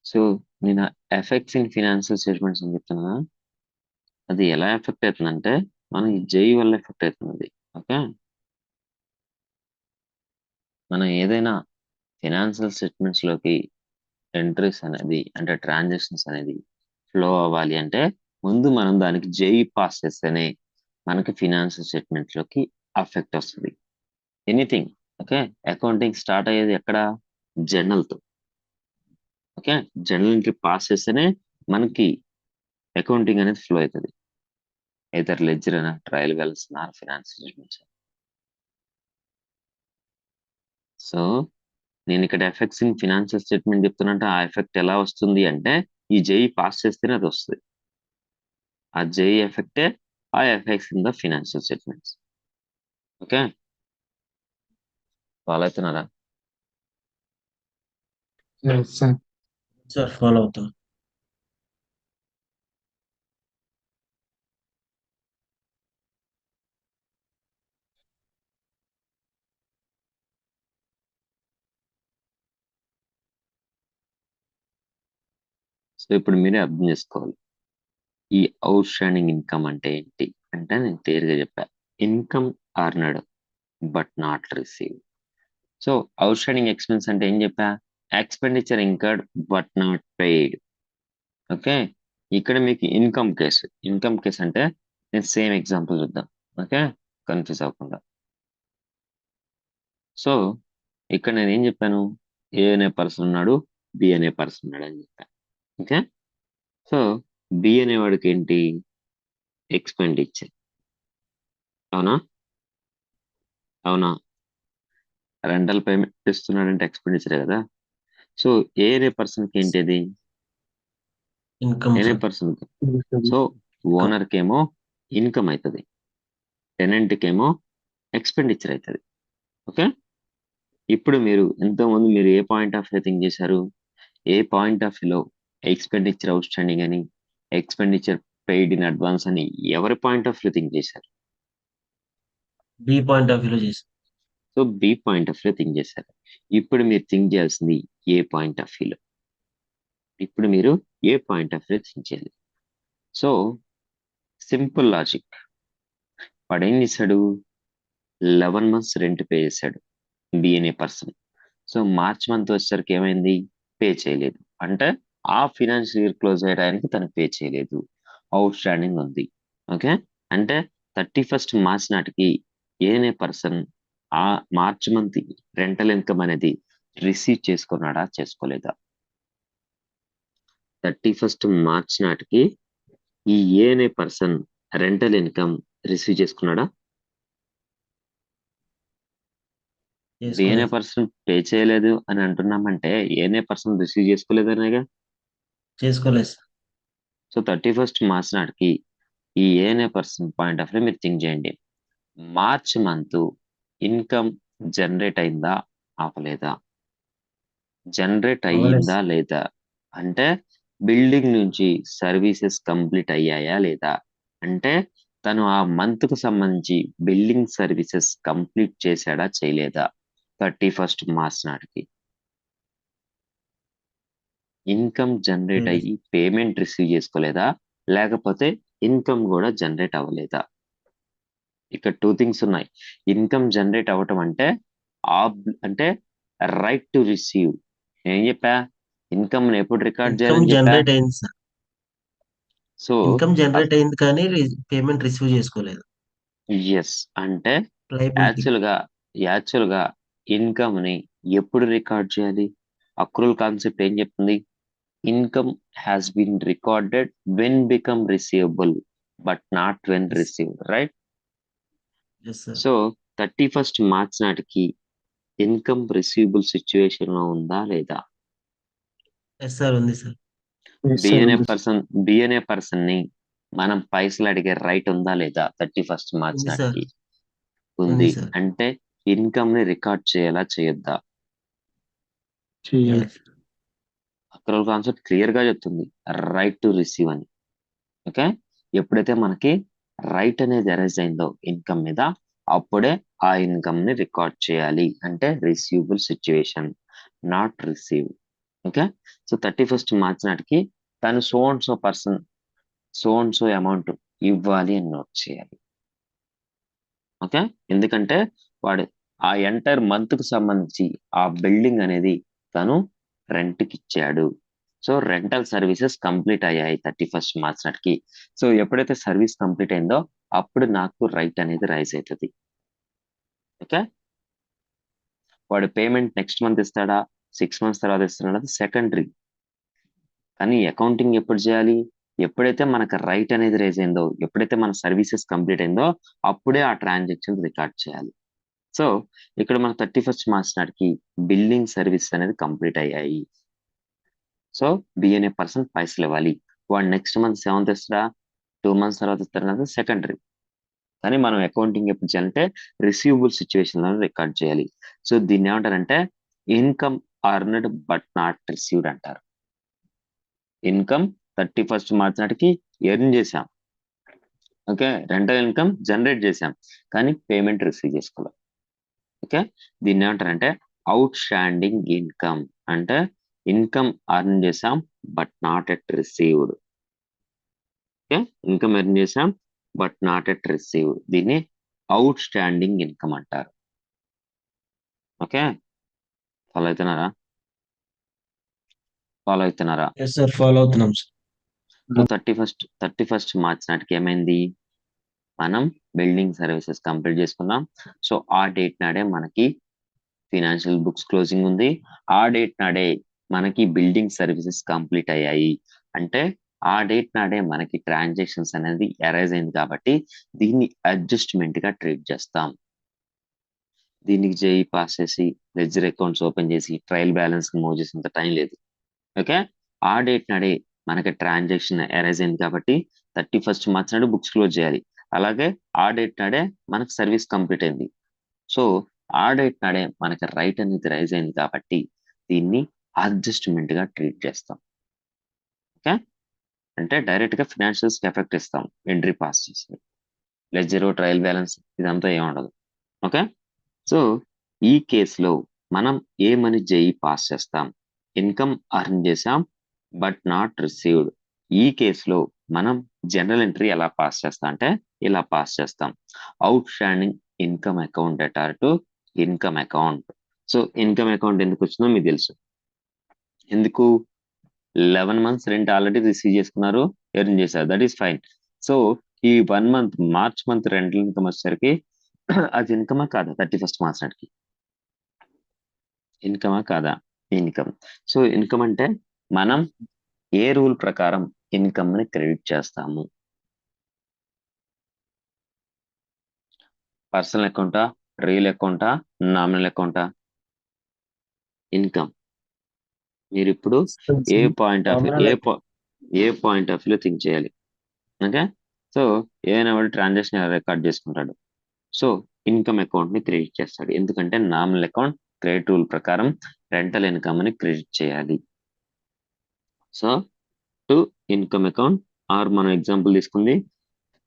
So నేను effects in financial statements అని చెప్తున్నా. అది ఎలా effect అవుతుందంటే మనకి జై వల్ల ఎఫెక్ట్ అవుతుంది. ఓకే, మనం ఏదైనా ఫినాన్షియల్ స్టేట్మెంట్స్ లోకి ఎంట్రీస్ అనేది అంటే ట్రాన్సాక్షన్స్ అనేది ఫ్లో అవ్వాలి అంటే ముందు మనం దానికి జై పాస్ చేస్తేనే మనకి ఫినాన్షియల్ స్టేట్మెంట్స్ లోకి అఫెక్ట్ వస్తుంది. ఎనీథింగ్ ఓకే, అకౌంటింగ్ స్టార్ట్ అయ్యేది ఎక్కడ? జర్నల్ తో. ఓకే, జర్నల్ కి పాస్ చేస్తేనే మనకి అకౌంటింగ్ అనేది ఫ్లో అవుతుంది. ఇతర లెడ్జర్ అయినా trial balance financial statements. So నేను ఇక్కడ ఎఫెక్ట్స్ ఇన్ ఫినాన్షియల్ స్టేట్మెంట్ చెప్తున్నట్టు ఆ ఎఫెక్ట్ ఎలా వస్తుంది అంటే ఈ జై పాస్ చేస్తేనే అది వస్తుంది. ఆ జై ఎఫెక్టే ఆ effects in the financial statements. Okay, follow అవుతున్నారా? Yes, sir. సార్ ఫాలో అవుతా. సో ఇప్పుడు మీరే అర్థం చేసుకోవాలి ఈ అవుట్ స్టాండింగ్ ఇన్కమ్ అంటే ఏంటి అంటే నేను క్లియర్ గా చెప్పా. Income earned but not receive. So outstanding expense అంటే ఏం చెప్పా? Expenditure incurred but not paid. Okay, ఇక్కడ మీకు ఇన్కమ్ కేసు అంటే నేను సేమ్ ఎగ్జాంపుల్ చూద్దాం. ఓకే, కన్ఫ్యూజ్ అవ్వకుండా. సో ఇక్కడ నేను ఏం చెప్పాను? ఏ అనే పర్సన్ ఉన్నాడు, బి అనే పర్సన్ ఉన్నాడు అని చెప్పాను. ఓకే, సో బి అనేవాడికి ఏంటి? ఎక్స్పెండిచర్. అవునా? అవునా? రెంటల్ పేమెంట్ ఇస్తున్నాడంటే ఎక్స్పెండిచరే కదా. సో ఏ అనే పర్సన్ కి ఏంటిది? ఇన్కమ్ ఏ అనే సార్. పర్సన్ కి. Income. So income. ఓనర్ కేమో ఇన్కమ్ అవుతుంది, టెనెంట్ కేమో ఎక్స్పెండిచర్ అవుతుంది. ఓకే, ఇప్పుడు మీరు ఏ పాయింట్ ఆఫ్ వ్యూ థింక్ చేశారు? ఏ పాయింట్ ఆఫ్ వ్యూలో ఎక్స్పెండిచర్ అవుట్ స్టాండింగ్ అని, ఎక్స్పెండిచర్ పెయిడ్ ఇన్ అడ్వాన్స్ అని ఎవరి పాయింట్ ఆఫ్ వ్యూ థింక్ చేశారు? బి పాయింట్ ఆఫ్ వ్యూలో చేసాం. So B point of view think చేశారు. ఇప్పుడు మీరు థింక్ చేయాల్సింది ఏ పాయింట్ ఆఫ్ వ్యూలో. ఇప్పుడు మీరు ఏ పాయింట్ ఆఫ్ వ్యూ థింక్ చేయాలి? So simple logic. వాడు ఏం చేశాడు? 11 months రెంట్ పే చేశాడు బి అనే పర్సన్. సో మార్చ్ మంత్ వచ్చేసరికి ఏమైంది? పే చేయలేదు. అంటే ఆ ఫినాన్షియల్ ఇయర్ క్లోజ్ అయ్యడానికి తను పే చేయలేదు, అవుట్ స్టాండింగ్ ఉంది. ఓకే, అంటే 31st మార్చ్ నాటికి ఏ అనే పర్సన్ ఆ మార్చ్ మంత్ రెంటల్ ఇన్కమ్ అనేది రిసీవ్ చేసుకున్నాడా, చేసుకోలేదా? 31st మార్చ్ నాటికి ఈ ఏ అనే పర్సన్ రెంటల్ ఇన్కమ్ రిసీవ్ చేసుకున్నాడా? బి అనే చేసుకోలేదు. పర్సన్ పే చేయలేదు అని అంటున్నామంటే ఏ అనే పర్సన్ రిసీవ్ చేసుకోలేదనేగా. చేసుకోలేదు సార్. సో 31st మార్చ్ నాటికి ఈ ఏ అనే పర్సన్ పాయింట్ ఆఫ్ వ్యూ మీరు థింక్ చేయండి. మార్చ్ మంత్ ఇన్కమ్ జనరేట్ అయిందా, ఆపలేదా? జనరేట్ అవ్వలేదు అయ్యిందా సార్. లేదా? అంటే బిల్డింగ్ నుంచి సర్వీసెస్ కంప్లీట్ అయ్యాయా లేదా? అంటే తను ఆ మంత్ కు సంబంధించి బిల్డింగ్ సర్వీసెస్ కంప్లీట్ చేశాడా, చేయలేదా? 31st మార్చ్ నాటికి ఇన్కమ్ జనరేట్ చేయలేదు. అయ్యి పేమెంట్ రిసీవ్ చేసుకోలేదా, లేకపోతే ఇన్కమ్ కూడా జనరేట్ అవ్వలేదా? ఇక్కడ టూ థింగ్స్ ఉన్నాయి. ఇన్కమ్ జనరేట్ అవ్వటం అంటే అంటే రైట్ టు రిసీవ్. ఏం చెప్పా? ఇన్కమ్ ఎప్పుడు రికార్డ్ ఇన్కమ్ చేయాలని చెప్పా. జనరేట్ అయింది సార్. సో ఇన్కమ్ జనరేట్ అయింది కానీ పేమెంట్ రిసీవ్ చేసుకోలేదు. ఎస్ అంటే లైబిలిటీ. యాక్చువల్ గా ఇన్కమ్ ని ఎప్పుడు రికార్డ్ చేయాలి? అక్రూవల్ కాన్సెప్ట్ ఏం చెప్తుంది? Income has been recorded when become receivable but not when received, right? Yes sir. So 31st March నాటికి ఇన్కమ్ రిసీవబుల్ సిచ్యువేషన్ లో ఉందా లేదా? ఎస్ సార్, ఉంది సార్. Yes, B sir. అనే ఉంది. పర్సన్ బి అనే పర్సన్ ని మనం పైసలు అడిగే రైట్ ఉందా లేదా 31st మార్చ్ ఉంది సార్. నాటికి? ఉంది ఉంది. సార్. అంటే ఇన్కమ్ ని రికార్డ్ చేయాలా, చేయొద్దా? చేయాలి. అక్కడ కాన్సెప్ట్ క్లియర్ గా చెప్తుంది, రైట్ టు రిసీవ్ అని. ఓకే, ఎప్పుడైతే మనకి రైట్ అనేది అరైజ్ అయిందో ఇన్కమ్ మీద, అప్పుడే ఆ ఇన్కమ్ ని రికార్డ్ చేయాలి. అంటే receivable situation, not receive. Okay, so 31st March నాటికి తను so and so person so and so amount ఇవ్వాలి అని నోట్ చేయాలి. ఓకే, ఎందుకంటే వాడు ఆ ఎంటైర్ మంత్ కు సంబంధించి ఆ బిల్డింగ్ అనేది తను రెంట్ కి ఇచ్చాడు. సో రెంటల్ సర్వీసెస్ కంప్లీట్ అయ్యాయి 31st మార్చ్ నాటికి. సో ఎప్పుడైతే సర్వీస్ కంప్లీట్ అయిందో అప్పుడు నాకు రైట్ అనేది రైజ్ అవుతుంది. ఓకే, వాడు పేమెంట్ నెక్స్ట్ మంత్ ఇస్తాడా, 6 months తర్వాత ఇస్తాడా, సెకండరీ. కానీ అకౌంటింగ్ ఎప్పుడు చేయాలి? ఎప్పుడైతే మనకు రైట్ అనేది రైజ్ అయిందో, ఎప్పుడైతే మన సర్వీసెస్ కంప్లీట్ అయిందో అప్పుడే ఆ ట్రాన్సాక్షన్ రికార్డ్ చేయాలి. సో ఇక్కడ మన 31st మార్చ్ నాటికి బిల్డింగ్ సర్వీస్ అనేది కంప్లీట్ అయ్యాయి. సో బి అనే పర్సన్ పైసలు ఇవ్వాలి. వాడు నెక్స్ట్ మంత్ 7th ఇస్తాడా, 2 months తర్వాత ఇస్తాడా, సెకండరీ. కానీ మనం అకౌంటింగ్ ఎప్పుడు చేయాలంటే రిసీవబుల్ సిచ్యువేషన్ లో రికార్డ్ చేయాలి. సో దీన్ని ఏమంటారంటే income earned but not received అంటారు. ఇన్కమ్ 31st మార్చ్ నాటికి ఎర్న్ చేశాం. ఓకే, రెంటల్ ఇన్కమ్ జనరేట్ చేశాం, కానీ పేమెంట్ రిసీవ్ చేసుకోవాలి. ఓకే, దీన్ని ఏమంటారంటే అవుట్ స్టాండింగ్ ఇన్కమ్. అంటే ఇన్కమ్ అర్న్ చేసాం but not at received. Okay, income earn చేసాం బట్ నాట్ ఎట్ రిసీవ్డ్, దీన్ని అవుట్ స్టాండింగ్ ఇన్కమ్ అంటారు. ఓకే, ఫాలో అవుతున్నారా? ఫాలో అవుతున్నారా? ఎస్ సార్, ఫాలో అవుతున్నాం సార్. సో 31st మార్చ్ నాటికి ఏమైంది? మనం బిల్డింగ్ సర్వీసెస్ కంప్లీట్ చేసుకున్నాం. సో ఆ డేట్ నాడే మనకి ఫినాన్షియల్ బుక్స్ క్లోజింగ్ ఉంది. ఆ డేట్ నాడే మనకి బిల్డింగ్ సర్వీసెస్ కంప్లీట్ అయ్యాయి. అంటే ఆ డేట్ నాడే మనకి ట్రాన్సాక్షన్స్ అనేది అరైజ్ అయింది కాబట్టి దీన్ని అడ్జస్ట్మెంట్ గా ట్రీట్ చేస్తాం. దీనికి జేఈ పాస్ చేసి లెడ్జర్ అకౌంట్స్ ఓపెన్ చేసి ట్రయల్ బ్యాలెన్స్ మూవ్ చేసేంత టైం లేదు. ఓకే, ఆ డేట్ నాడే మనకి ట్రాన్సాక్షన్ అరైజ్ అయింది కాబట్టి 31st మార్చ్ నాడు బుక్స్ క్లోజ్ చేయాలి. అలాగే ఆ డేట్ నాడే మనకి సర్వీస్ కంప్లీట్ అయింది. సో ఆ డేట్ నాడే మనకి రైట్ అనేది రైజ్ అయింది కాబట్టి దీన్ని అడ్జస్ట్మెంట్ గా ట్రీట్ చేస్తాం. ఓకే, అంటే డైరెక్ట్ గా ఫినాన్షియల్స్ ఎఫెక్ట్ ఇస్తాం ఎంట్రీ పాస్ చేసి. లెడ్జర్ ట్రయల్ బ్యాలెన్స్ ఇదంతా ఏముండదు. ఓకే, సో ఈ కేసులో మనం ఏమని జేఈ పాస్ చేస్తాం? ఇన్కమ్ అర్న్ చేసాం బట్ నాట్ రిసీవ్డ్. ఈ కేసులో మనం జనరల్ ఎంట్రీ ఎలా పాస్ చేస్తాం అంటే ఇలా పాస్ చేస్తాం. Out standing income account debtor to income account. So income account ఎందుకు వచ్చిందో మీకు తెలుసు. ఎందుకు? 11 months రెంట్ ఆల్రెడీ రిసీవ్ చేసుకున్నారు, ఎర్న్ చేశారు, దట్ ఈస్ ఫైన్. సో ఈ 1 month March month rental income వచ్చేసరికి అది ఇన్కమా కాదా? 31st మార్చ్ నాటికి ఇన్కమా కాదా? ఇన్కమ్. సో ఇన్కమ్ అంటే మనం ఏ రూల్ ప్రకారం ఇన్కమ్ ని క్రెడిట్ చేస్తాము? పర్సనల్ అకౌంటా, రియల్ అకౌంటా, నామినల్ అకౌంటా? ఇన్కమ్. మీరు ఇప్పుడు ఏ పాయింట్ ఆఫ్ వ్యూ థింక్ చేయాలి. ఓకే, సో ఏదైనా వాడు ట్రాన్సాక్షన్ రికార్డ్ చేసుకుంటాడు. సో ఇన్కమ్ అకౌంట్ ని క్రెడిట్ చేస్తాడు, ఎందుకంటే నామినల్ అకౌంట్ క్రెడిట్ రూల్ ప్రకారం రెంటల్ ఇన్కమ్ ని క్రెడిట్ చేయాలి. So to income account, or మనం ఎగ్జాంపుల్ తీసుకుంది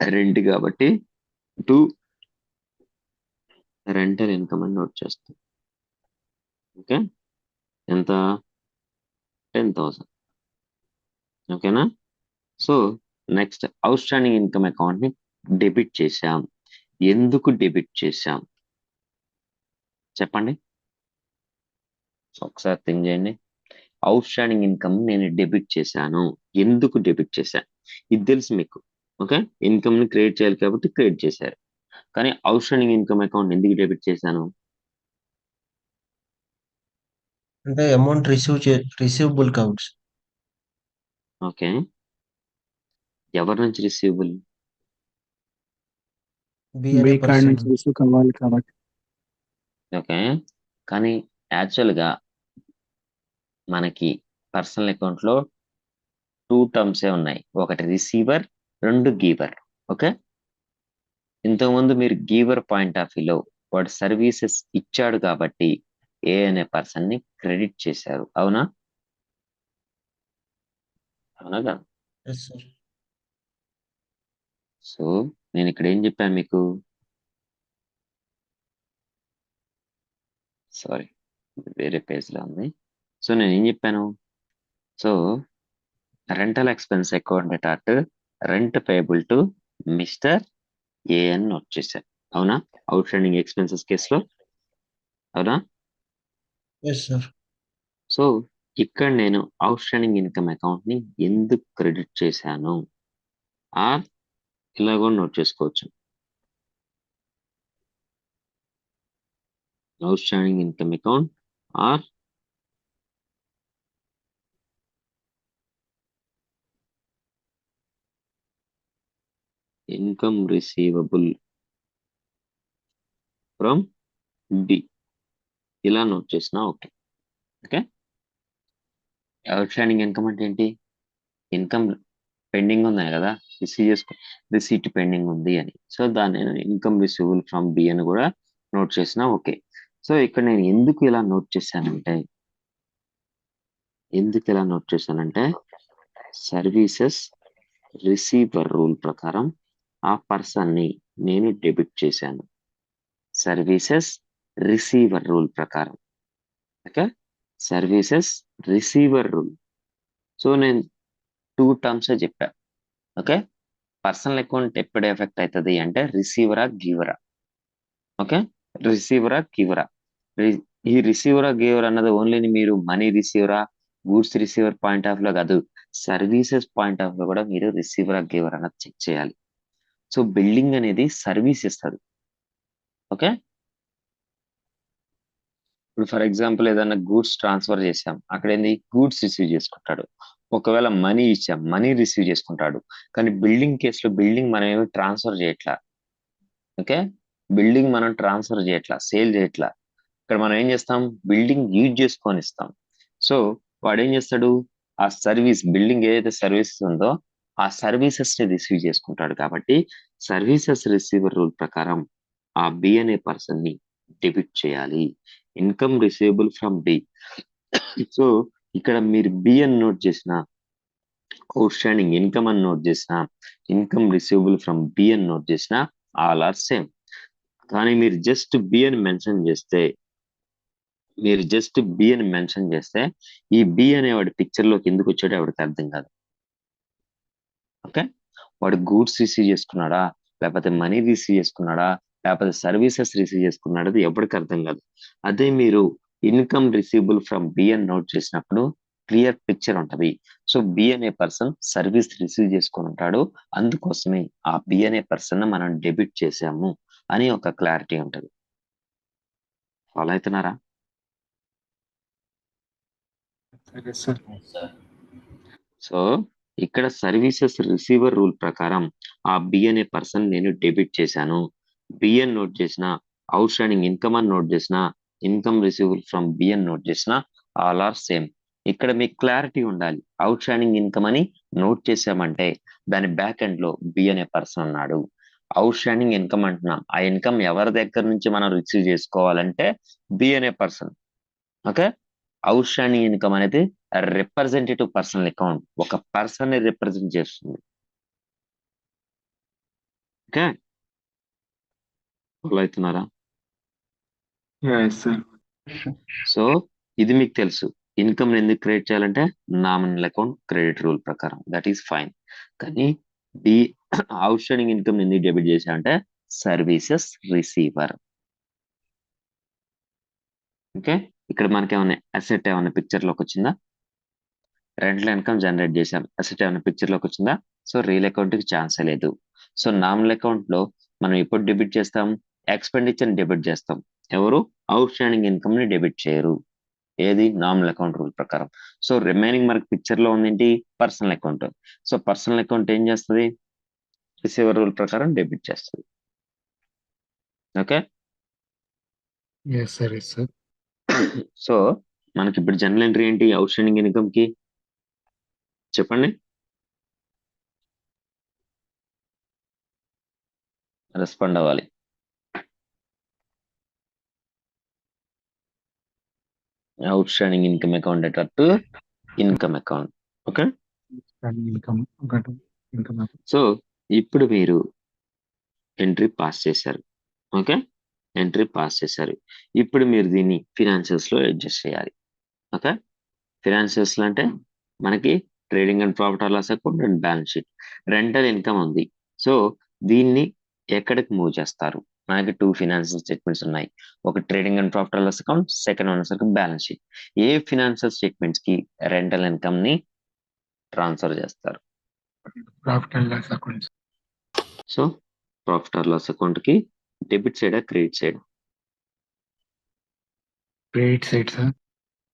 రెంట్ కాబట్టి టు రెంటల్ ఇన్కమ్ అని నోట్ చేస్తాం. ఓకే, ఎంత? 10,000. ఓకేనా? So next outstanding income account ని డెబిట్ చేశాం. ఎందుకు డెబిట్ చేశాం చెప్పండి ఒకసారి థింక్ చేయండి. అవుట్ స్టాండింగ్ ఇన్కమ్ నేను డెబిట్ చేశాను, ఎందుకు డెబిట్ చేశాను? ఇది తెలుసు మీకు. ఓకే, ఇన్కమ్ ని క్రియేట్ చేయాలి కాబట్టి క్రియేట్ చేశారు. కానీ అవుట్ స్టాండింగ్ ఇన్కమ్ అకౌంట్ ఎందుకు డెబిట్ చేశాను? అంటే అమౌంట్ రిసీవబుల్ కౌంట్స్. ఓకే, ఎవరి నుంచి రిసీవబుల్? బి అనే బి కార్డ్ పర్సన్. నుంచి రిసీవ్ కావాలి కాబట్టి. ఓకే, కానీ యాక్చువల్ గా మనకి పర్సనల్ అకౌంట్ లో 2 టర్మ్స్ ఉన్నాయి, ఒకటి రిసీవర్, 2 గీవర్. ఓకే, ఇంతకుముందు మీరు గీవర్ పాయింట్ ఆఫ్ వ్యూలో వాడు సర్వీసెస్ ఇచ్చాడు కాబట్టి ఏ అనే పర్సన్ ని క్రెడిట్ చేశారు, అవునా? అవునా కదా? Yes sir. సో నేను ఇక్కడ ఏం చెప్పాను మీకు? సారీ, వేరే పేజ్ లో ఉంది. సో నేను ఏం చెప్పాను? So rental expense account at rent payable to mister A అని నోట్ చేశారు, అవునా? అవుట్ స్టాండింగ్ ఎక్స్పెన్సెస్ కేసులో, అవునా? Yes sir. సో ఇక్కడ నేను అవుట్ స్టాండింగ్ ఇన్కమ్ అకౌంట్ ని ఎందుకు క్రెడిట్ చేశాను ఆర్ ఇలా కూడా నోట్ చేసుకోవచ్చు. Outstanding income account or income receivable from the ఇలా నోట్ చేసినా okay. Okay, outstanding income అంటే ఏంటి? ఇన్కమ్ పెండింగ్ ఉన్నాయి కదా, రిసీట్ పెండింగ్ ఉంది అని. సో దాన్ని ఇన్కమ్ రిసీవబుల్ ఫ్రమ్ బి అని కూడా నోట్ చేసినా ఓకే. సో ఇక్కడ నేను ఎందుకు ఇలా నోట్ చేశానంటే సర్వీసెస్ రిసీవర్ రూల్ ప్రకారం ఆ పర్సన్ ని నేను డెబిట్ చేశాను. సర్వీసెస్ రిసీవర్ రూల్ ప్రకారం. Okay, services receiver rule. So నేను 2 టర్మ్స్ చెప్పా. ఓకే, పర్సనల్ అకౌంట్ ఎప్పుడు ఎఫెక్ట్ అవుతుంది అంటే రిసీవరా గివరా? ఓకే, రిసీవరా గివరా? ఈ రిసీవరా గివర్ అన్నది ఓన్లీ మీరు మనీ రిసీవరా, గూడ్స్ రిసీవర్ పాయింట్ ఆఫ్ లో కాదు, సర్వీసెస్ పాయింట్ ఆఫ్ లో కూడా మీరు రిసీవరా గివర్ అన్నది చెక్ చేయాలి. సో బిల్డింగ్ అనేది సర్వీస్ ఇస్తుంది. ఓకే, ఇప్పుడు ఫర్ ఎగ్జాంపుల్ ఏదైనా గూడ్స్ ట్రాన్స్ఫర్ చేసాం, అక్కడ ఏంది గూడ్స్ రిసీవ్ చేసుకుంటాడు. ఒకవేళ మనీ ఇచ్చాం, మనీ రిసీవ్ చేసుకుంటాడు. కానీ బిల్డింగ్ కేసులో బిల్డింగ్ మనం ఏమి ట్రాన్స్ఫర్ చేయట్లా. ఓకే, బిల్డింగ్ మనం ట్రాన్స్ఫర్ చేయట్లా, సేల్ చేయట్లా. ఇక్కడ మనం ఏం చేస్తాం, బిల్డింగ్ యూజ్ చేసుకొని ఇస్తాం. సో వాడు ఏం చేస్తాడు, ఆ సర్వీస్, బిల్డింగ్ ఏదైతే సర్వీసెస్ ఉందో ఆ సర్వీసెస్ ని రిసీవ్ చేసుకుంటాడు. కాబట్టి సర్వీసెస్ రిసీవర్ రూల్ ప్రకారం ఆ బి అనే పర్సన్ ని డెబిట్ చేయాలి. Income receivable from B. So ఇక్కడ మీరు బి అని నోట్ చేసిన, అవుట్ స్టాండింగ్ ఇన్కమ్ అని నోట్ చేసిన, ఇన్కమ్ రిసీవబుల్ ఫ్రమ్ బి అని నోట్ చేసిన, ఆల్ ఆర్ సేమ్. కానీ మీరు జస్ట్ బి అని మెన్షన్ చేస్తే, ఈ బి అనేవాడు పిక్చర్ లోకి ఎందుకు వచ్చాడో ఎవరికి అర్థం కాదు. ఓకే, వాడు గూడ్స్ రిసీవ్ చేసుకున్నాడా, లేకపోతే మనీ రిసీవ్ చేసుకున్నాడా, లేకపోతే సర్వీసెస్ రిసీవ్ చేసుకున్నాడా, అది ఎవరికి అర్థం కాదు. అదే మీరు ఇన్కమ్ రిసీవబుల్ ఫ్రమ్ బి అని నోట్ చేసినప్పుడు క్లియర్ పిక్చర్ ఉంటది. సో బి అనే పర్సన్ సర్వీస్ రిసీవ్ చేసుకొని ఉంటాడు, అందుకోసమే ఆ బి అనే పర్సన్ మనం డెబిట్ చేసాము అని ఒక క్లారిటీ ఉంటది. ఫాలో అవుతున్నారా? సరే సార్. సో ఇక్కడ సర్వీసెస్ రిసీవర్ రూల్ ప్రకారం ఆ బి అనే పర్సన్ నేను డెబిట్ చేశాను. బి అని నోట్ చేసిన, అవుట్ స్టాండింగ్ ఇన్కమ్ అని నోట్ చేసిన, ఇన్కమ్ రిసీవబుల్ ఫ్రమ్ బి అని నోట్ చేసిన, ఆల్ ఆర్ సేమ్. ఇక్కడ మీకు క్లారిటీ ఉండాలి. అవుట్ స్టాండింగ్ ఇన్కమ్ అని నోట్ చేసామంటే దాని బ్యాక్ ఎండ్ లో బి అనే పర్సన్ ఉన్నాడు. అవుట్ స్టాండింగ్ ఇన్కమ్ అంటున్నాం, ఆ ఇన్కమ్ ఎవరి దగ్గర నుంచి మనం రిసీవ్ చేసుకోవాలంటే బి అనే person. Okay, outstanding income అనేది రిప్రజెంటేటివ్ పర్సనల్ అకౌంట్, ఒక పర్సన్ ని రిప్రజెంట్ చేస్తుంది. ఓకే, ఫాలో అవుతున్నారా? Yes sir. సో ఇది మీకు తెలుసు. ఇన్కమ్ ఎందుకు క్రియేట్ చేయాలంటే నామినల్ అకౌంట్ క్రెడిట్ రూల్ ప్రకారం, దట్ ఈస్ ఫైన్. కానీ డి అవుట్ స్టాండింగ్ ఇన్కమ్ ఎందుకు డెబిట్ చేశారంటే సర్వీసెస్ రిసీవర్. ఓకే, ఇక్కడ మనకి ఏమైనా అసెట్ ఏమైనా పిక్చర్ లోకి వచ్చిందా? రెంటల్ ఇన్కమ్ జనరేట్ చేశాం, అసెట్ ఏమైనా పిక్చర్ లోకి వచ్చిందా? సో రియల్ అకౌంట్ కి ఛాన్సే లేదు. సో నామినల్ అకౌంట్ లో మనం ఎప్పుడు డెబిట్ చేస్తాం, ఎక్స్పెండిచర్ డెబిట్ చేస్తాం. ఎవరు అవుట్ స్టాండింగ్ ఇన్కమ్ ని డెబిట్ చేయరు. ఏది నామినల్ అకౌంట్ రూల్ ప్రకారం. సో రిమైనింగ్ మనకి పిక్చర్ లో ఉంది personal account. So personal account ఏం చేస్తుంది, రిసీవర్ రూల్ ప్రకారం డెబిట్ చేస్తుంది. Okay, yes sir. Yes sir. So మనకి ఇప్పుడు జనరల్ ఎంట్రీ ఏంటి అవుట్ స్టాండింగ్ ఇన్కమ్ కి, చెప్పండి, రెస్పాండ్ అవ్వాలి. Outstanding income account at income account. Okay, income ఒకటి, ఇన్కమ్ సో ఇప్పుడు మీరు ఎంట్రీ పాస్ చేశారు. ఓకే, ఎంట్రీ పాస్ చేశారు. ఇప్పుడు మీరు దీన్ని ఫినాన్షియల్స్ లో అడ్జస్ట్ చేయాలి. ఓకే, ఫినాన్షియల్స్ లో అంటే మనకి trading and profit or loss account and balance sheet. Rental income ఉంది. సో దీన్ని ఎక్కడికి మూవ్ చేస్తారు? మనకి 2 ఫినాన్షియల్ స్టేట్మెంట్స్ ఉన్నాయి. ఒక trading and profit or loss account, second one వచ్చేసరికి బ్యాలెన్స్ షీట్. ఏ ఫినాన్షియల్ స్టేట్మెంట్స్ కి రెంటల్ ఇన్కమ్ ని ట్రాన్స్ఫర్ చేస్తారు? Profit and loss accounts. So profit or loss account కి debit side credit side? Credit side sir.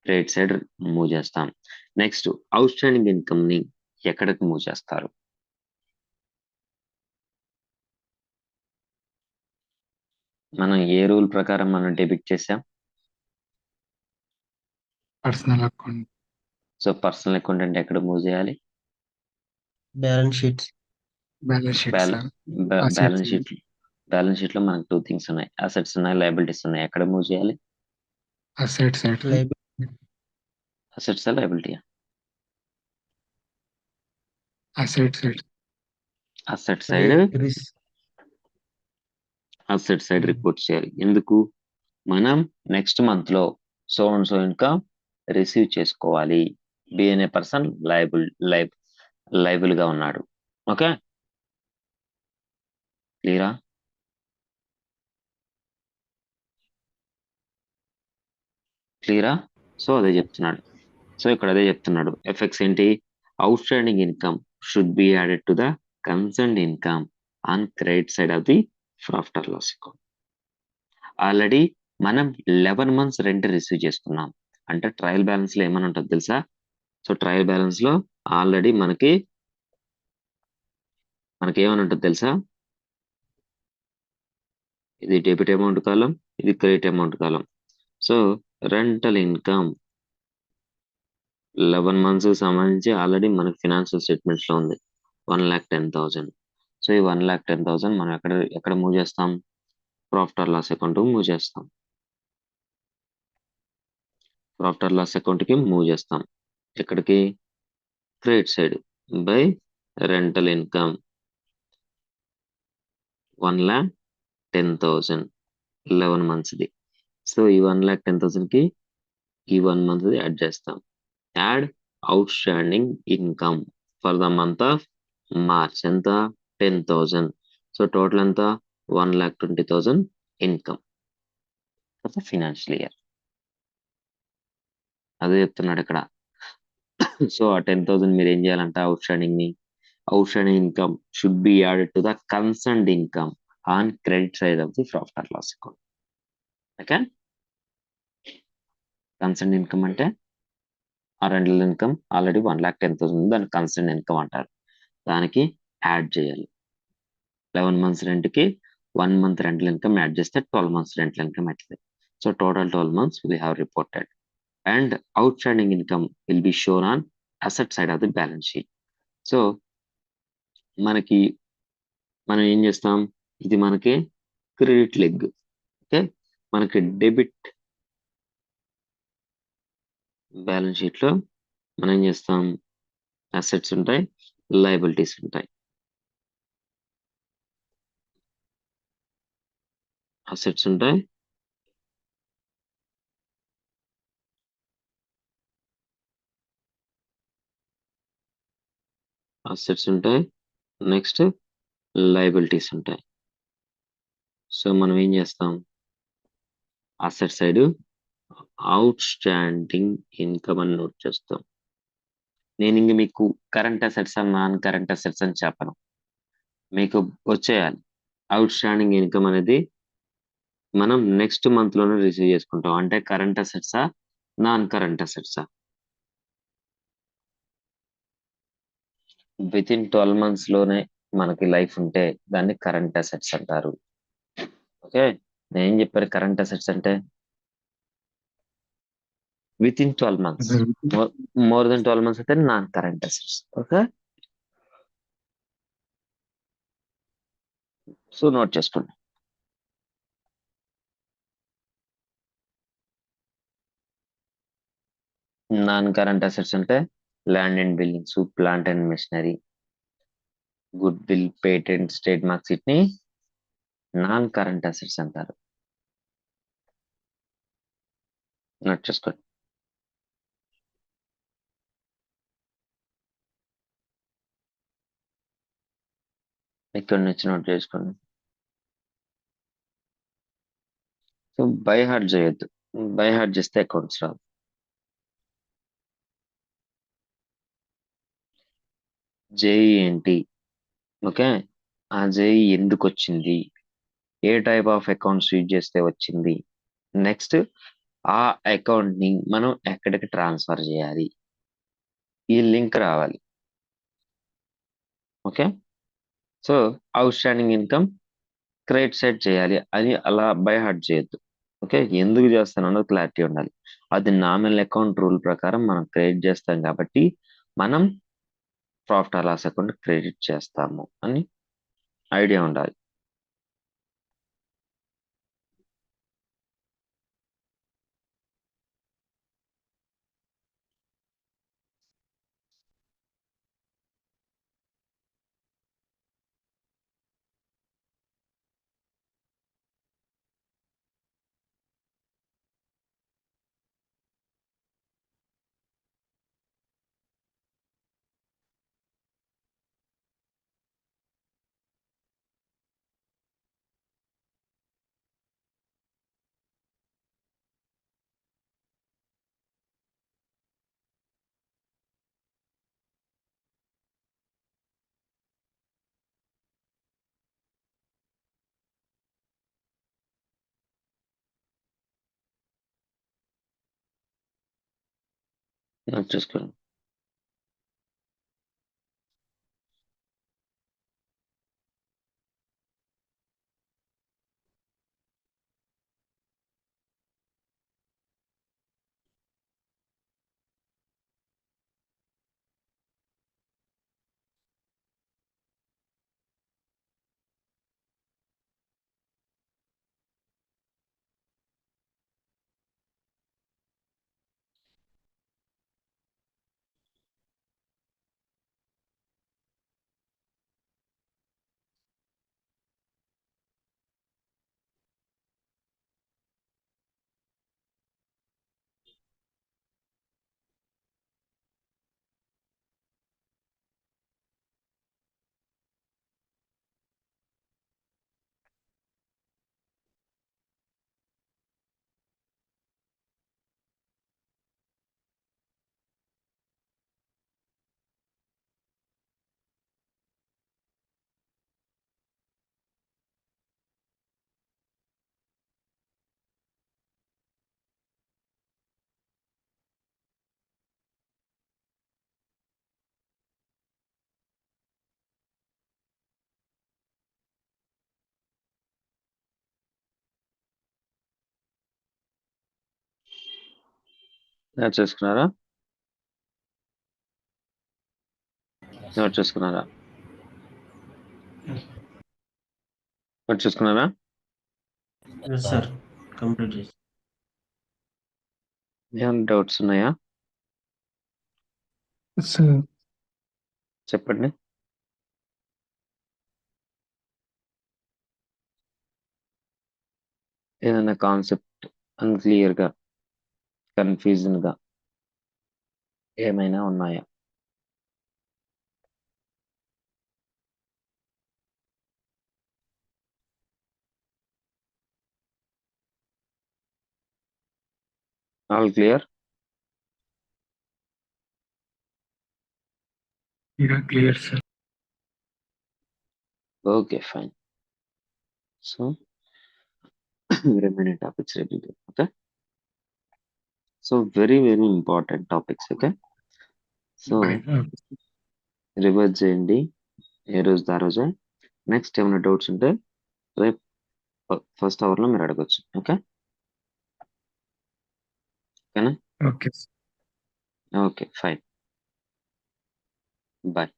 Credit side move చేస్తాం. Next outstanding income ని ఎక్కడికి move చేస్తారు? మనం ఏ రూల్ ప్రకారం మనం డెబిట్ చేసాం? Personal account. So personal account అంటే ఎక్కడ మూవ్ చేయాలి? Balance sheets. Balance sheet sir. Balance sheet. Balance sheet లో మనకు 2 థింగ్స్ ఉన్నాయి, అసెట్స్ ఉన్నాయి, లయబిలిటీస్ ఉన్నాయి. ఎక్కడ మూవ్ చేయాలి? Asset side. Assets liability? Asset side. Asset side, asset side report చేయాలి. ఎందుకు? మనం నెక్స్ట్ మంత్ లో so and so income receive చేసుకోవాలి. బి అనే పర్సన్ లైబుల్ గా ఉన్నాడు. ఓకే, క్లియరా? క్లియరా? సో అదే చెప్తున్నాడు. సో ఇక్కడ అదే చెప్తున్నాడు. ఎఫెక్ట్స్ ఏంటి? Outstanding income should be added to the concerned income on credit side of the profit or loss account. Already మనం 11 months రెంట్ రిసీవ్ చేసుకున్నాం. అంటే ట్రయల్ బ్యాలెన్స్ లో ఏమని ఉంటుంది తెలుసా? సో ట్రయల్ బ్యాలెన్స్ లో ఆల్రెడీ మనకేమని ఉంటుంది తెలుసా? ఇది డెబిట్ అమౌంట్ కాలం, ఇది క్రెడిట్ అమౌంట్ కాలం. సో రెంటల్ ఇన్కమ్ 11 మంత్స్ సంబంధించి ఆల్రెడీ మనకి ఫినాన్షియల్ స్టేట్మెంట్స్ లో ఉంది 1,10,000. సో ఈ 1,10,000 మనం ఎక్కడ మూవ్ చేస్తాం? Profit or loss account move చేస్తాం. ప్రాఫిట్ ఆర్ లాస్ అకౌంట్ కి మూవ్ చేస్తాం. ఎక్కడికి? Credit side by rental income 1,10,000 11 months ది. సో ఈ 1,10,000 కి ఈ 1 మంత్ ది యాడ్ చేస్తాం. Add outstanding income for the month of March ఎంత? 10,000. సో టోటల్ ఎంత? 1,20,000 income for the financial year. అదే చెప్తున్నాడు ఇక్కడ. సో ఆ 10,000 మీరు ఏం చేయాలంటే outstanding income should be added to the concerned income on credit side of the profit or loss account. Okay, concerned income అంటే ఆ రెంటల్ ఇన్కమ్ ఆల్రెడీ 1,10,000 ఉంది, దాన్ని కన్సర్న్డ్ ఇన్కమ్ అంటారు. దానికి యాడ్ చేయాలి. 11 మంత్స్ రెంట్ కి 1 మంత్ రెంటల్ ఇన్కమ్ యాడ్ చేస్తే 12 months rental income అవుతుంది. So total 12 months we have reported, and outstanding income will be shown on asset side of the balance sheet. So మనకి మనం ఏం చేస్తాం? ఇది మనకి క్రెడిట్ లెగ్. ఓకే, మనకి డెబిట్ బ్యాలెన్స్ షీట్ లో మనం ఏం చేస్తాం? అసెట్స్ ఉంటాయి, లయబిలిటీస్ ఉంటాయి. అసెట్స్ ఉంటాయి, నెక్స్ట్ లయబిలిటీస్ ఉంటాయి. సో మనం ఏం చేస్తాం? Asset side out standing income అని నోట్ చేస్తాం. నేను ఇంక మీకు current assets and non current assets అని చెప్పను, మీకు వచ్చేయాలి. అవుట్ స్టాండింగ్ ఇన్కమ్ అనేది మనం నెక్స్ట్ మంత్ లోనే రిసీవ్ చేసుకుంటాం. అంటే కరెంట్ అసెట్సా, నాన్ కరెంట్ అసెట్సా? విత్ ఇన్ 12 months లోనే మనకి లైఫ్ ఉంటే దాన్ని కరెంట్ అసెట్స్ అంటారు. ఓకే, నేను ఏం చెప్పారు? కరెంట్ అసెట్స్ అంటే with in 12 months, more than 12 months అయితే non current assets. Okay, so note చేసుకోండి. నాన్ కరెంట్ అసెట్స్ అంటే land and buildings, plant and machinery, good will, patents, trade marks, వీటిని non current assets అంటారు. Note చేసుకోండి. ఇక్కడ నుంచి note చేసుకోండి. So by heart చేయొద్దు, బై హార్ట్ చేస్తే అకౌంట్స్ రావు. జేఈ ఏంటి? ఓకే, ఆ జేఈ ఎందుకు వచ్చింది? ఏ టైప్ ఆఫ్ అకౌంట్స్ యూజ్ చేస్తే వచ్చింది? నెక్స్ట్ ఆ అకౌంట్ ని మనం ఎక్కడికి ట్రాన్స్ఫర్ చేయాలి? ఈ లింక్ రావాలి. Okay, so outstanding income credit side చేయాలి అని అలా బై హార్ట్ చేయొద్దు. ఓకే, ఎందుకు చేస్తాను అన్నది క్లారిటీ ఉండాలి. అది నామినల్ అకౌంట్ రూల్ ప్రకారం మనం క్రెడిట్ చేస్తాం కాబట్టి మనం profit or loss account credit చేస్తాము అని ఐడియా ఉండాలి. నోట్ చేసుకోండి. నోట్ చేసుకున్నారా? నోట్ చేసుకున్నారా? నోట్ చేసుకున్నారా? ఎస్ సార్, కంప్లీట్ చేసి. ఏమైనా డౌట్స్ ఉన్నాయా? సార్ చెప్పండి. ఏదైనా కాన్సెప్ట్ అన్క్లియర్ గా, కన్ఫ్యూజన్ గా ఏమైనా ఉన్నాయా? All clear? Clear sir. Okay, fine. So remaining topics ready. Okay, so very important topics. Okay, so reverse చేయండి ఏ రోజు ఆ రోజే. నెక్స్ట్ ఏమైనా డౌట్స్ ఉంటే రేపు ఫస్ట్ అవర్ లో మీరు అడగొచ్చు. ఓకే ఓకేనా? Okay okay, fine. బాయ్.